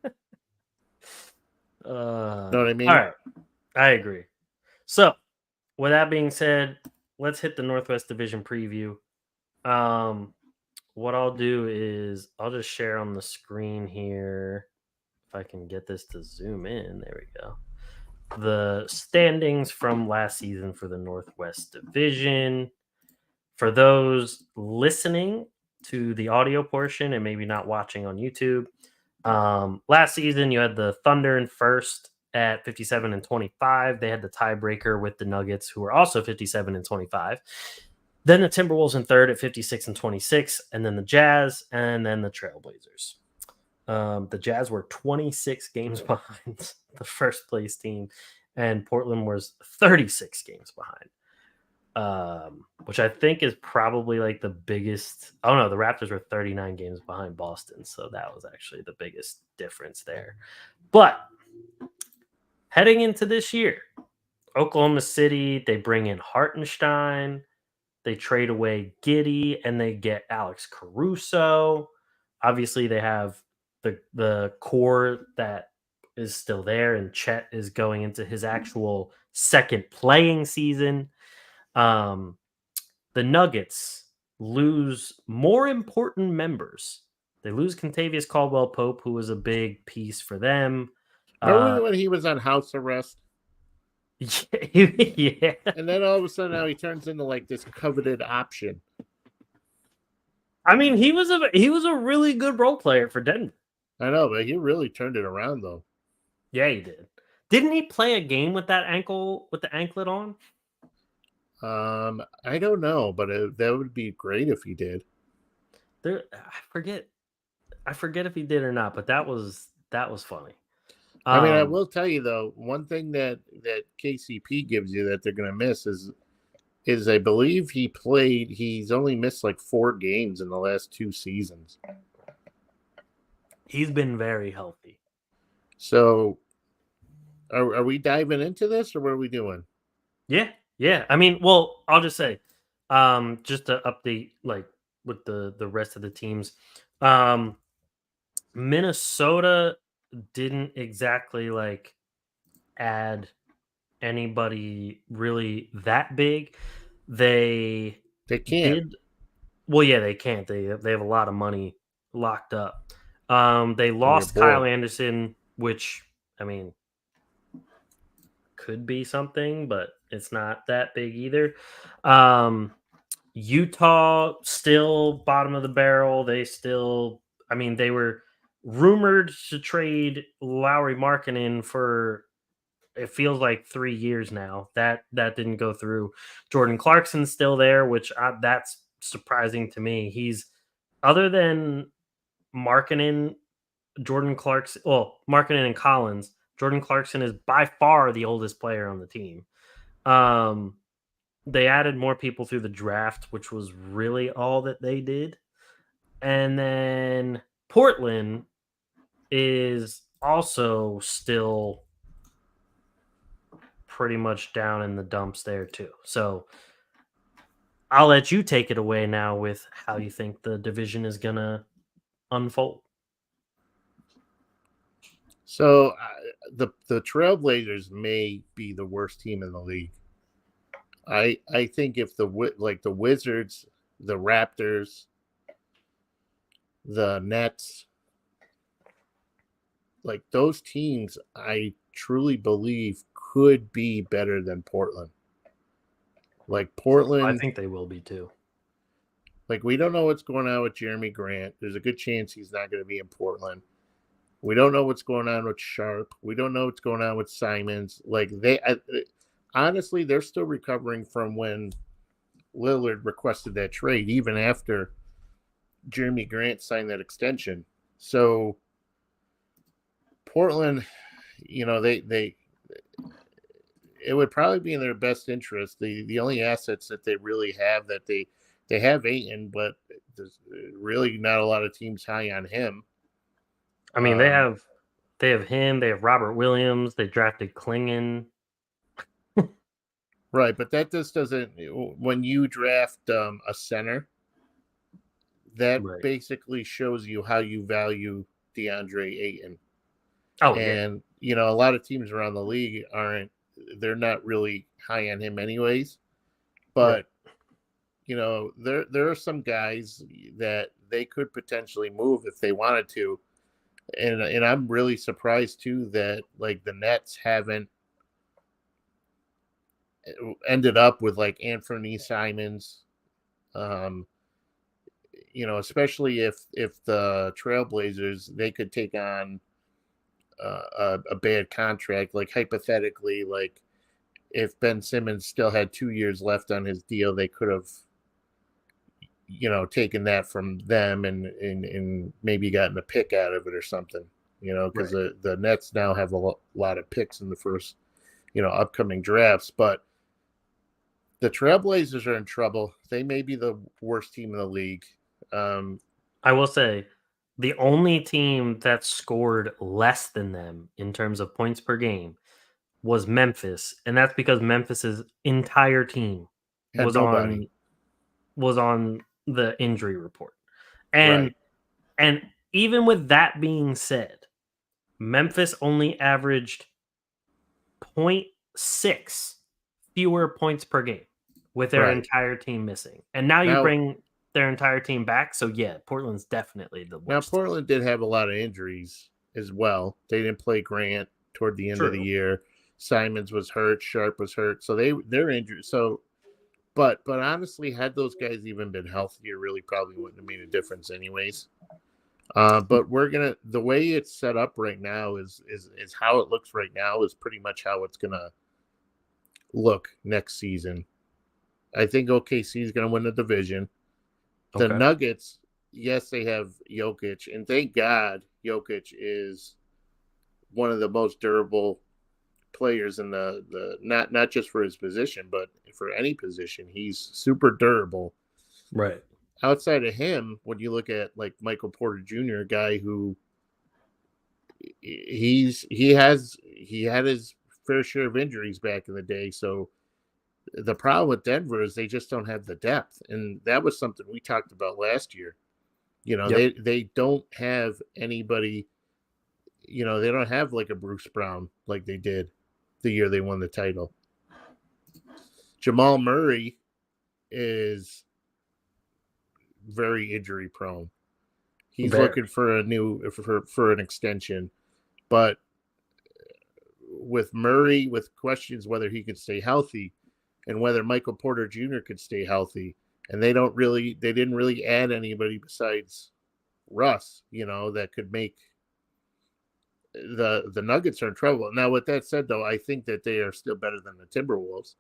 what I mean? All right. I agree. So, with that being said, let's hit the Northwest Division preview. What I'll do is I'll just share on the screen here. If I can get this to zoom in. There we go. The standings from last season for the Northwest Division. For those listening to the audio portion and maybe not watching on YouTube, last season you had the Thunder in first at 57-25. They had the tiebreaker with the Nuggets, who were also 57-25. Then the Timberwolves in third at 56-26, and then the Jazz, and then the Trailblazers. The Jazz were 26 games behind the first place team, and Portland was 36 games behind. Which I think is probably like the biggest. Oh no, the Raptors were 39 games behind Boston, so that was actually the biggest difference there. But heading into this year, Oklahoma City, they bring in Hartenstein, they trade away Giddey, and they get Alex Caruso. Obviously, they have the core that is still there, and Chet is going into his actual second playing season. The Nuggets lose more important members. They lose Kentavious Caldwell-Pope, who was a big piece for them. Remember when he was on house arrest? Yeah. And then all of a sudden now he turns into like this coveted option. I mean, he was a really good role player for Denver. I know, but he really turned it around though. Yeah, he did. Didn't he play a game with the anklet on? I don't know, but that would be great if he did. I forget if he did or not, but that was funny. I mean, I will tell you though, one thing that KCP gives you that they're going to miss is I believe he's only missed like 4 games in the last 2 seasons. He's been very healthy. So, are we diving into this, or what are we doing? Yeah. I mean, well, I'll just say, just to update, like with the rest of the teams, Minnesota didn't exactly like add anybody really that big. They can't. Well, yeah, they can't. They have a lot of money locked up. They lost Kyle Anderson, which, I mean, could be something, but it's not that big either. Utah still bottom of the barrel. They were rumored to trade Lowry Markkinen for it feels like 3 years now. That didn't go through. Jordan Clarkson's still there, which that's surprising to me. He's other than Markkinen, Markkinen and Collins. Jordan Clarkson is by far the oldest player on the team. They added more people through the draft, which was really all that they did. And then Portland is also still pretty much down in the dumps there too. So I'll let you take it away now with how you think the division is going to unfold. So the Trailblazers may be the worst team in the league. I think if the Wizards, the Raptors, the Nets, like those teams, I truly believe could be better than Portland. Like Portland, I think they will be too. Like we don't know what's going on with Jeremy Grant. There's a good chance he's not going to be in Portland. We don't know what's going on with Sharp. We don't know what's going on with Simons. Like honestly, they're still recovering from when Lillard requested that trade, even after Jeremy Grant signed that extension. So Portland, it would probably be in their best interest. The only assets that they really have that they have Ayton, but there's really not a lot of teams high on him. I mean, they have him. They have Robert Williams. They drafted Klingon. Right, but that just doesn't. When you draft a center, that basically shows you how you value DeAndre Ayton. Oh, and a lot of teams around the league they're not really high on him anyways. But there are some guys that they could potentially move if they wanted to. And I'm really surprised too that like the Nets haven't ended up with like Anthony Simons, especially if the Trailblazers, they could take on a bad contract, like hypothetically, like if Ben Simmons still had 2 years left on his deal, they could have taken that from them and maybe gotten a pick out of it or something, because the Nets now have a lot of picks in the first, upcoming drafts. But the Trailblazers are in trouble. They may be the worst team in the league. I will say the only team that scored less than them in terms of points per game was Memphis, and that's because Memphis's entire team was on the injury report. And even with that being said, Memphis only averaged 0.6 fewer points per game with their entire team missing. And now you bring their entire team back. So yeah, Portland's definitely the worst. Now Portland did have a lot of injuries as well. They didn't play Grant toward the end of the year. Simons was hurt, Sharp was hurt. So they're injured. So but honestly, had those guys even been healthier, really probably wouldn't have made a difference anyways. But the way it's set up right now is how it looks right now is pretty much how it's gonna look next season. I think OKC is gonna win the division. The Nuggets, yes, they have Jokic, and thank God Jokic is one of the most durable players in the not just for his position, but for any position. He's super durable. Right. Outside of him, when you look at like Michael Porter Jr., a guy who he had his fair share of injuries back in the day. So the problem with Denver is they just don't have the depth. And that was something we talked about last year. They don't have anybody, they don't have like a Bruce Brown like they did the year they won the title. Jamal Murray is very injury prone. He's looking for for an extension, but with Murray, with questions whether he could stay healthy and whether Michael Porter Jr. could stay healthy. And they didn't really add anybody besides Russ, that could make the Nuggets are in trouble. Now, with that said, though, I think that they are still better than the Timberwolves.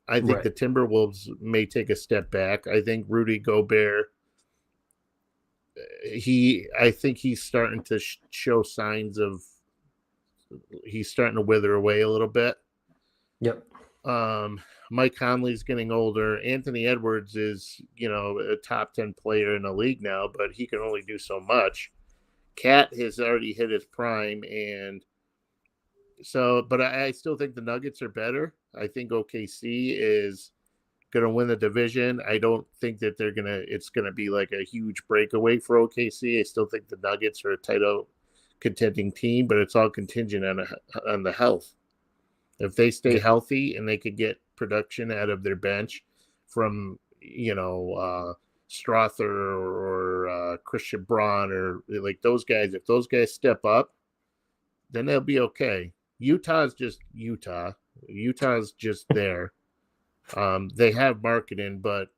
I think the Timberwolves may take a step back. I think Rudy Gobert, I think he's starting to show signs of he's starting to wither away a little bit. Yep. Mike Conley's getting older. Anthony Edwards is, a top 10 player in the league now, but he can only do so much. Cat has already hit his prime, and so, but I still think the Nuggets are better. I think OKC is going to win the division. I don't think that it's going to be like a huge breakaway for OKC. I still think the Nuggets are a title contending team, but it's all contingent on the health. If they stay healthy and they could get production out of their bench from, Strother or Christian Braun or like those guys, if those guys step up, then they'll be okay. Utah's just Utah. Utah's just there. They have marketing, but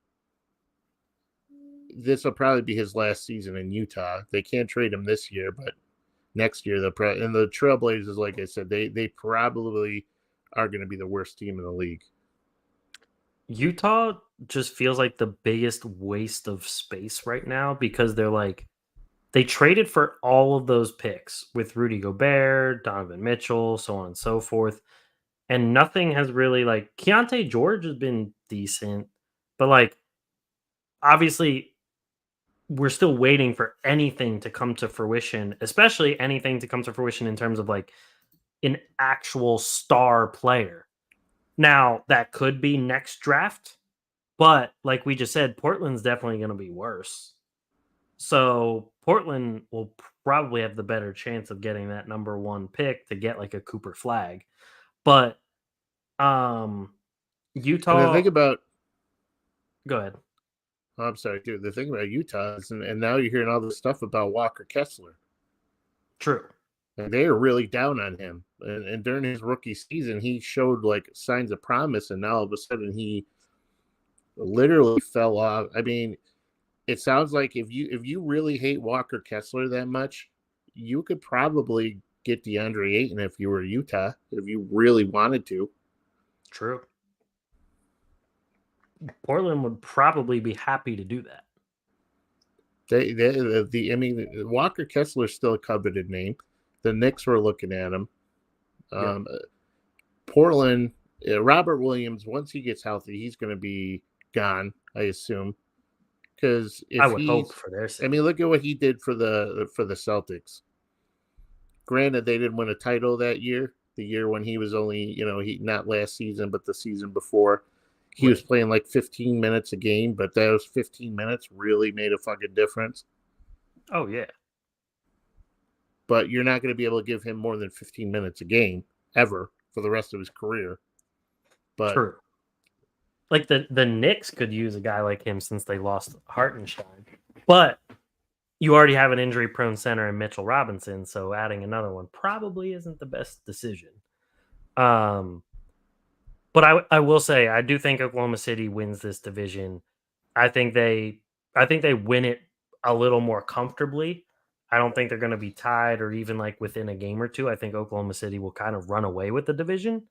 this will probably be his last season in Utah. They can't trade him this year, but next year and the Trailblazers, like I said, they probably are going to be the worst team in the league. Utah just feels like the biggest waste of space right now because they traded for all of those picks with Rudy Gobert, Donovan Mitchell, so on and so forth. And nothing has really Keontae George has been decent, but obviously we're still waiting for anything to come to fruition, especially anything to come to fruition in terms of an actual star player. Now, that could be next draft, but like we just said, Portland's definitely going to be worse. So Portland will probably have the better chance of getting that number 1 pick to get a Cooper Flag. But Utah. And the thing about go ahead. Oh, I'm sorry, dude. The thing about Utah is, and now you're hearing all this stuff about Walker Kessler. True. And they are really down on him. And during his rookie season, he showed signs of promise, and now all of a sudden he literally fell off. I mean, it sounds like if you really hate Walker Kessler that much, you could probably get DeAndre Ayton if you were Utah, if you really wanted to. True. Portland would probably be happy to do that. Walker Kessler's still a coveted name. The Knicks were looking at him. Portland, Robert Williams, once he gets healthy, he's going to be gone, I assume. Because I would hope for their sake. I mean, look at what he did for the Celtics. Granted, they didn't win a title that year. The year when he was only, he not last season, but the season before, he was playing 15 minutes a game. But those 15 minutes really made a fucking difference. Oh yeah. But you're not going to be able to give him more than 15 minutes a game ever for the rest of his career. But true. The Knicks could use a guy like him since they lost Hartenstein. But you already have an injury-prone center in Mitchell Robinson, so adding another one probably isn't the best decision. But I will say I do think Oklahoma City wins this division. I think they win it a little more comfortably. I don't think they're going to be tied or even within a game or two. I think Oklahoma City will kind of run away with the division.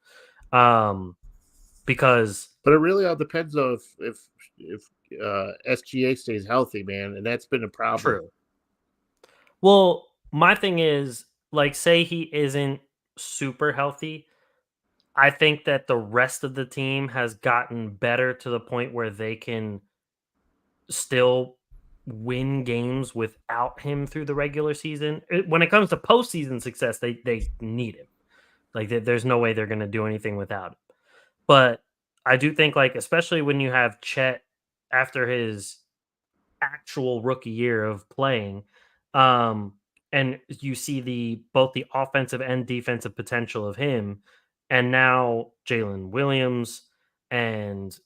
Because but it really all depends on if SGA stays healthy, man, and that's been a problem. True. Well, my thing is, say he isn't super healthy, I think that the rest of the team has gotten better to the point where they can still win games without him through the regular season. When it comes to postseason success, they need him. There's no way they're going to do anything without him. But I do think, especially when you have Chet after his actual rookie year of playing, and you see both the offensive and defensive potential of him, and now Jalen Williams, and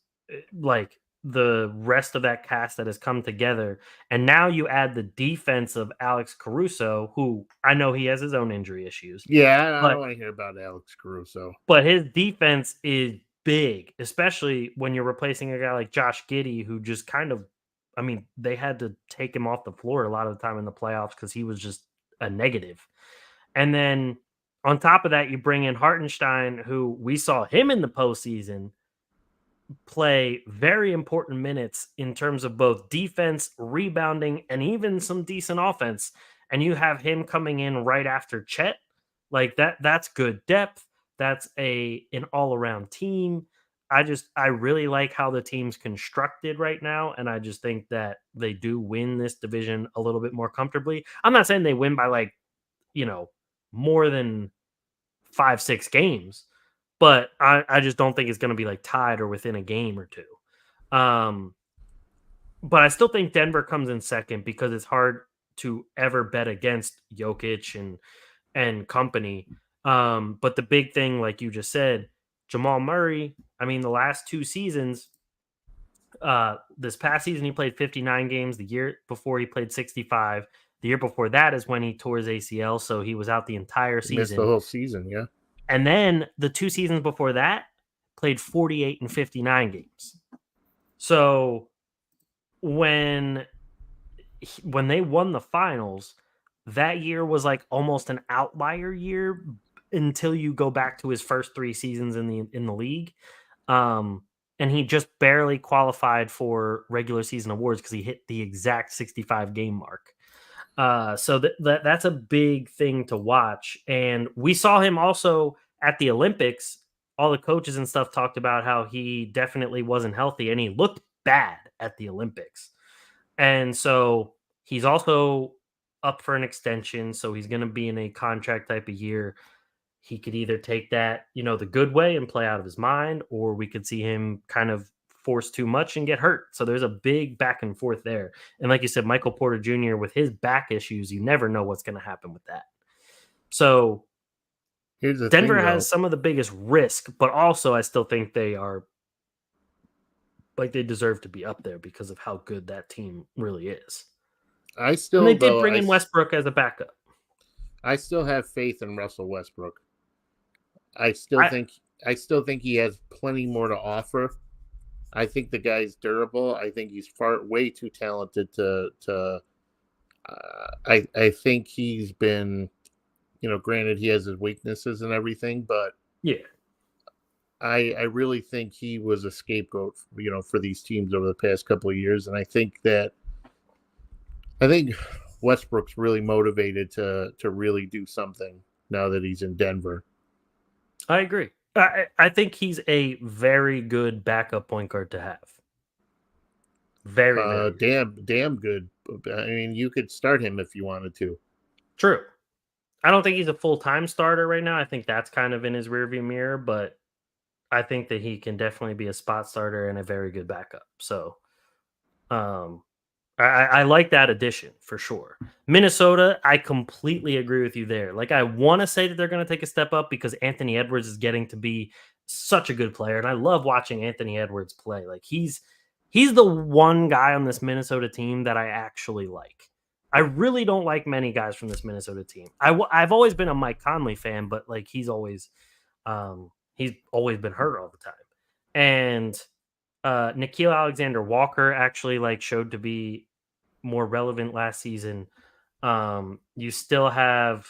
the rest of that cast that has come together. And now you add the defense of Alex Caruso, who I know he has his own injury issues. Yeah, I but don't want to hear about Alex Caruso. But his defense is big, especially when you're replacing a guy like Josh Giddey, who just kind of, I mean, they had to take him off the floor a lot of the time in the playoffs because he was just a negative. And then on top of that, you bring in Hartenstein, who we saw him in the postseason play very important minutes in terms of both defense, rebounding, and even some decent offense. And you have him coming in right after Chet. Like that's good depth. That's an all-around team. I really like how the team's constructed right now, and I just think that they do win this division a little bit more comfortably. I'm not saying they win by like, more than 5-6 games, but I just don't think it's going to be like tied or within a game or two. But I still think Denver comes in second because it's hard to ever bet against Jokic and company. But the big thing, like you just said, Jamal Murray, I mean, the last 2 seasons, this past season, he played 59 games. The year before, he played 65. The year before that is when he tore his ACL, so he was out the entire season. Missed the whole season, yeah. And then the 2 seasons before that, played 48 and 59 games. So when they won the finals, that year was like almost an outlier year until you go back to his first 3 seasons in the league. And he just barely qualified for regular season awards because he hit the exact 65 game mark. So that's a big thing to watch. And we saw him also at the Olympics. All the coaches and stuff talked about how he definitely wasn't healthy and he looked bad at the Olympics. And so he's also up for an extension. So he's going to be in a contract type of year. He could either take that, the good way and play out of his mind, or we could see him kind of force too much and get hurt. So there's a big back and forth there. And like you said, Michael Porter Jr. with his back issues, you never know what's going to happen with that. So Here's the Denver thing, has some of the biggest risk, but also I still think they deserve to be up there because of how good that team really is. And they did bring in Westbrook as a backup. I still have faith in Russell Westbrook. I still think he has plenty more to offer. I think the guy's durable. I think he's way too talented to. I think he's been, granted he has his weaknesses and everything, but yeah, I really think he was a scapegoat, for these teams over the past couple of years, and I think Westbrook's really motivated to really do something now that he's in Denver. I agree. I think he's a very good backup point guard to have. Very, very good. Damn good. I mean, you could start him if you wanted to. True. I don't think he's a full-time starter right now. I think that's kind of in his rearview mirror, but I think that he can definitely be a spot starter and a very good backup. So, I like that addition for sure. Minnesota, I completely agree with you there. Like, I want to say that they're going to take a step up because Anthony Edwards is getting to be such a good player, and I love watching Anthony Edwards play. Like, he's the one guy on this Minnesota team that I actually like. I really don't like many guys from this Minnesota team. I've always been a Mike Conley fan, but like he's always been hurt all the time. And Nickeil Alexander-Walker actually showed to be more relevant last season. You still have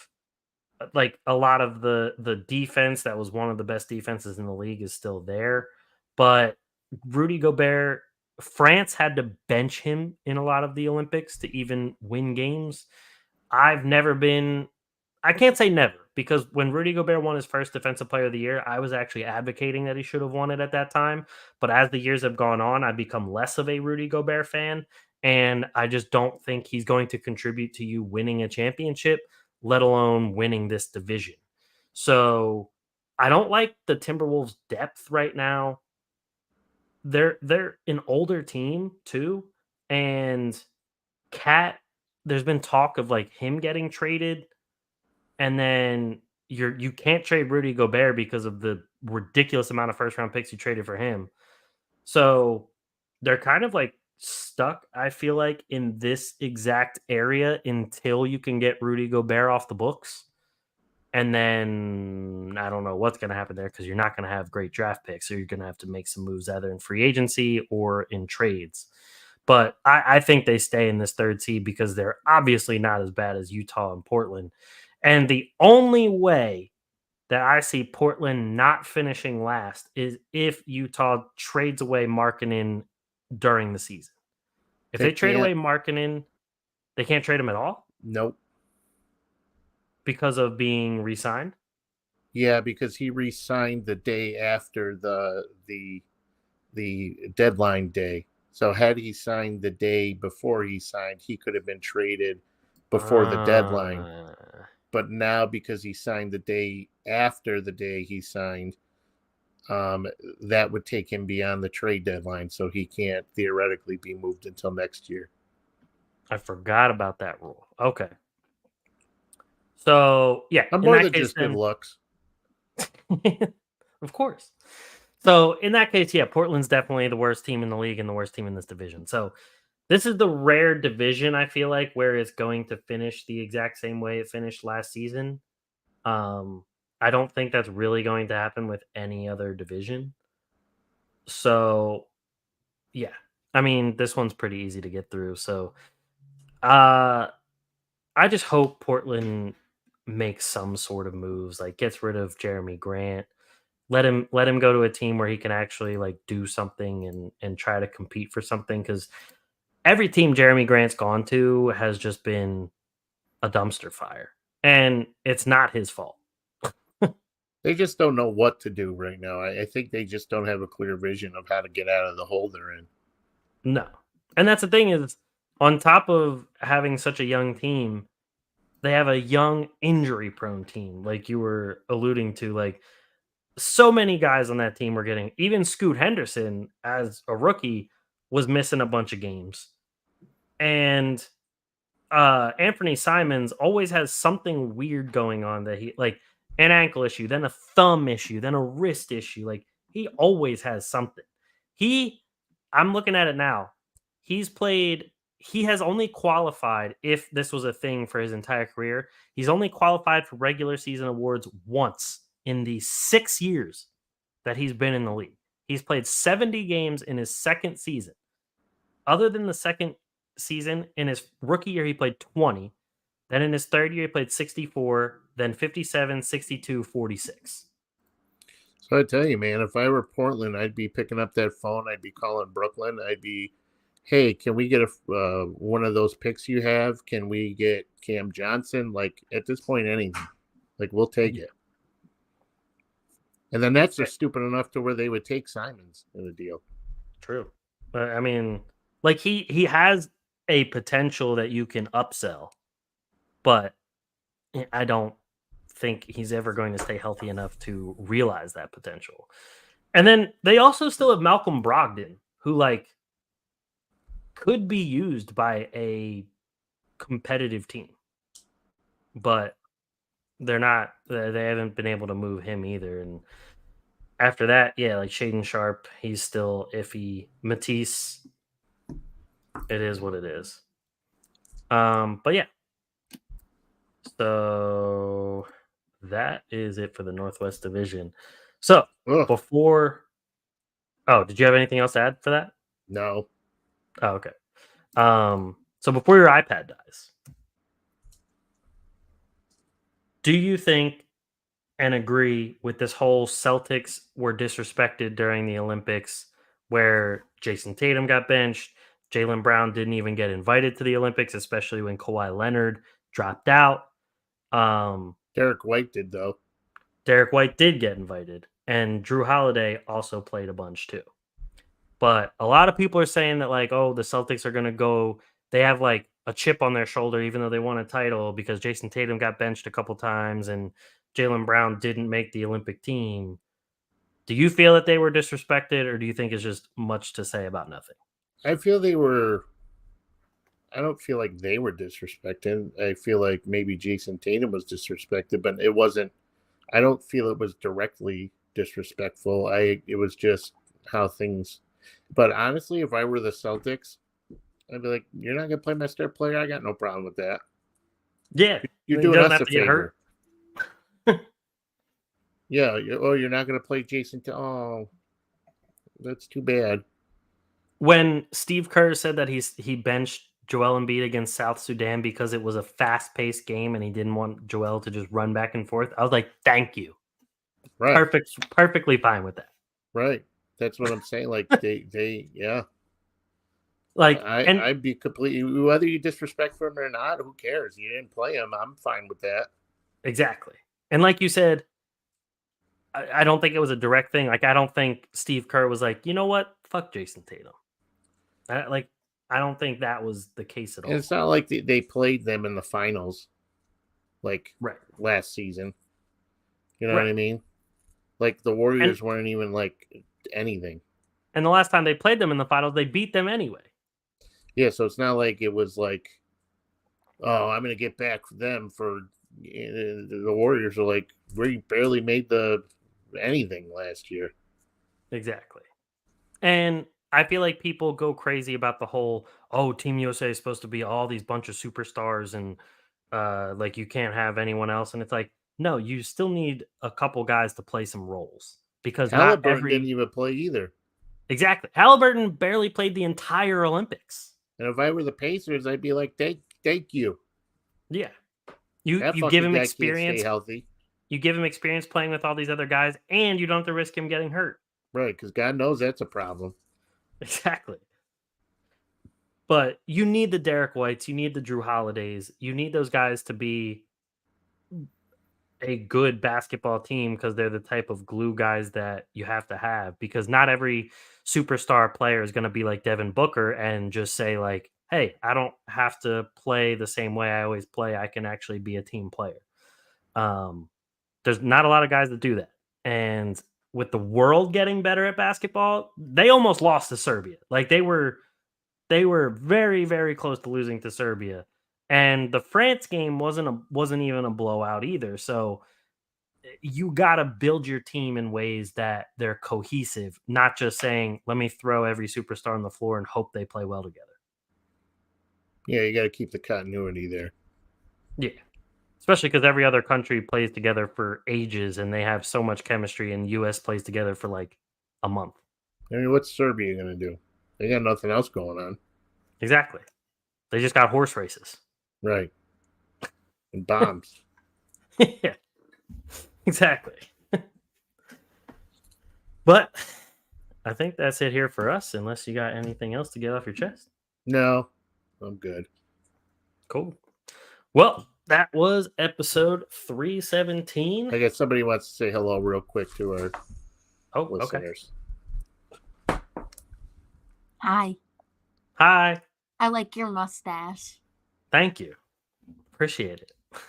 a lot of the defense that was one of the best defenses in the league is still there, but Rudy Gobert, France had to bench him in a lot of the Olympics to even win games. I can't say never, because when Rudy Gobert won his first Defensive Player of the Year, I was actually advocating that he should have won it at that time. But as the years have gone on, I've become less of a Rudy Gobert fan. And I just don't think he's going to contribute to you winning a championship, let alone winning this division. So I don't like the Timberwolves' depth right now. They're an older team too. And Cat, there's been talk of him getting traded. And then you can't trade Rudy Gobert because of the ridiculous amount of first round picks you traded for him. So they're kind of like stuck, I feel like, in this exact area until you can get Rudy Gobert off the books. And then I don't know what's going to happen there because you're not going to have great draft picks. So you're going to have to make some moves either in free agency or in trades. But I think they stay in this third seed because they're obviously not as bad as Utah and Portland. And the only way that I see Portland not finishing last is if Utah trades away Markkanen during the season. If they trade away Markkanen, they can't trade him at all? Nope. Because of being re-signed? Yeah, because he re-signed the day after the deadline day. So had he signed the day before he signed, he could have been traded before the deadline. But now because he signed the day after the day he signed, that would take him beyond the trade deadline. So he can't theoretically be moved until next year. I forgot about that rule. Okay. So, yeah. I'm more than just good looks. Of course. So, in that case, yeah, Portland's definitely the worst team in the league and the worst team in this division. So, this is the rare division, I feel like, where it's going to finish the exact same way it finished last season. I don't think that's really going to happen with any other division. So, yeah. I mean, this one's pretty easy to get through. So, I just hope Portland makes some sort of moves, like gets rid of Jeremy Grant, let him go to a team where he can actually like do something and try to compete for something. Because every team Jeremy Grant's gone to has just been a dumpster fire, and it's not his fault. They just don't know what to do right now. I think they just don't have a clear vision of how to get out of the hole they're in. No, and that's the thing is, on top of having such a young team, they have a young, injury-prone team, like you were alluding to. Like, so many guys on that team were getting, even Scoot Henderson as a rookie was missing a bunch of games. And Anthony Simons always has something weird going on, that he like an ankle issue, then a thumb issue, then a wrist issue. Like, he always has something. I'm looking at it now. He has only qualified, if this was a thing for his entire career, he's only qualified for regular season awards once in the 6 years that he's been in the league. He's played 70 games in his second season. Other than the second season, in his rookie year, he played 20. Then in his third year, he played 64, then 57, 62, 46. So I tell you, man, if I were Portland, I'd be picking up that phone. I'd be calling Brooklyn. I'd be, hey, can we get one of those picks you have? Can we get Cam Johnson? Like, at this point, anything. Like, we'll take it. And then that's just stupid enough to where they would take Simons in the deal. True. But I mean, like, he has a potential that you can upsell, but I don't think he's ever going to stay healthy enough to realize that potential. And then they also still have Malcolm Brogdon, who like could be used by a competitive team, but they're not. They haven't been able to move him either. And after that, yeah, like Shaden Sharp, he's still iffy. Matisse, it is what it is. But yeah. So that is it for the Northwest Division. So before, did you have anything else to add for that? No. Oh, okay. So before your iPad dies, do you think and agree with this whole Celtics were disrespected during the Olympics, where Jason Tatum got benched, Jaylen Brown didn't even get invited to the Olympics, especially when Kawhi Leonard dropped out? Derek White did, though. Derek White did get invited, and Drew Holiday also played a bunch too. But a lot of people are saying that, like, oh, the Celtics are going to go, they have like a chip on their shoulder, even though they won a title, because Jason Tatum got benched a couple times and Jaylen Brown didn't make the Olympic team. Do you feel that they were disrespected, or do you think it's just much to say about nothing? I don't feel like they were disrespected. I feel like maybe Jason Tatum was disrespected, but it wasn't. I don't feel it was directly disrespectful. It was just how things. But honestly, if I were the Celtics, I'd be like, "You're not gonna play my star player. I got no problem with that. Yeah, You're he doing doesn't us have a to get hurt. favor." Yeah. You're not gonna play Jason. Oh, that's too bad. When Steve Kerr said that he benched Joel Embiid against South Sudan because it was a fast-paced game and he didn't want Joel to just run back and forth, I was like, "Thank you, Right. perfectly fine with that." Right. That's what I'm saying. Like yeah. Like, I'd be completely, whether you disrespect him or not, who cares? You didn't play him. I'm fine with that. exactly, and like you said, I don't think it was a direct thing. Like, I don't think Steve Kerr was like, you know what, fuck Jason Tatum. I don't think that was the case at all. And it's not like they played them in the finals, like Right. last season. You know Right. what I mean? Like the Warriors weren't even like anything. And the last time they played them in the finals, they beat them anyway. Yeah, so it's not like it was like, oh, I'm going to get back for them for the Warriors are like, we barely made anything last year. Exactly. And I feel like people go crazy about the whole, oh, Team USA is supposed to be all these bunch of superstars and like you can't have anyone else. And it's like, no, you still need a couple guys to play some roles because not Halliburton didn't even play either. Exactly. Halliburton barely played the entire Olympics. And if I were the Pacers, I'd be like, thank you. Yeah. You that give him guy experience. Can't stay healthy. You give him experience playing with all these other guys, and you don't have to risk him getting hurt. Right, because God knows that's a problem. Exactly. But you need the Derek Whites, you need the Drew Holidays, you need those guys to be a good basketball team because they're the type of glue guys that you have to have, because not every superstar player is going to be like Devin Booker and just say like, hey, I don't have to play the same way I always play. I can actually be a team player. There's not a lot of guys that do that. And with the world getting better at basketball, they almost lost to Serbia. Like they were very, very close to losing to Serbia. And the France game wasn't even a blowout either. So you got to build your team in ways that they're cohesive, not just saying, let me throw every superstar on the floor and hope they play well together. Yeah, you got to keep the continuity there. Yeah. Especially because every other country plays together for ages and they have so much chemistry, and U.S. plays together for like a month. I mean, what's Serbia going to do? They got nothing else going on. Exactly. They just got horse races. Right. And bombs. Yeah. Exactly. But I think that's it here for us, unless you got anything else to get off your chest. No, I'm good. Cool. Well, that was episode 317. I guess somebody wants to say hello real quick to our listeners. Okay. Hi. Hi. I like your mustache. Thank you. Appreciate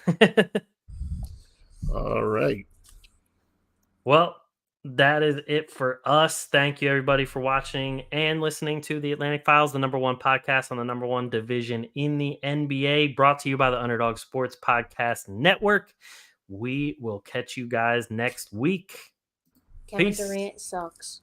it. All right. Well, that is it for us. Thank you, everybody, for watching and listening to the Atlantic Files, the #1 podcast on the #1 division in the NBA, brought to you by the Underdog Sports Podcast Network. We will catch you guys next week. Kevin Peace. Durant sucks.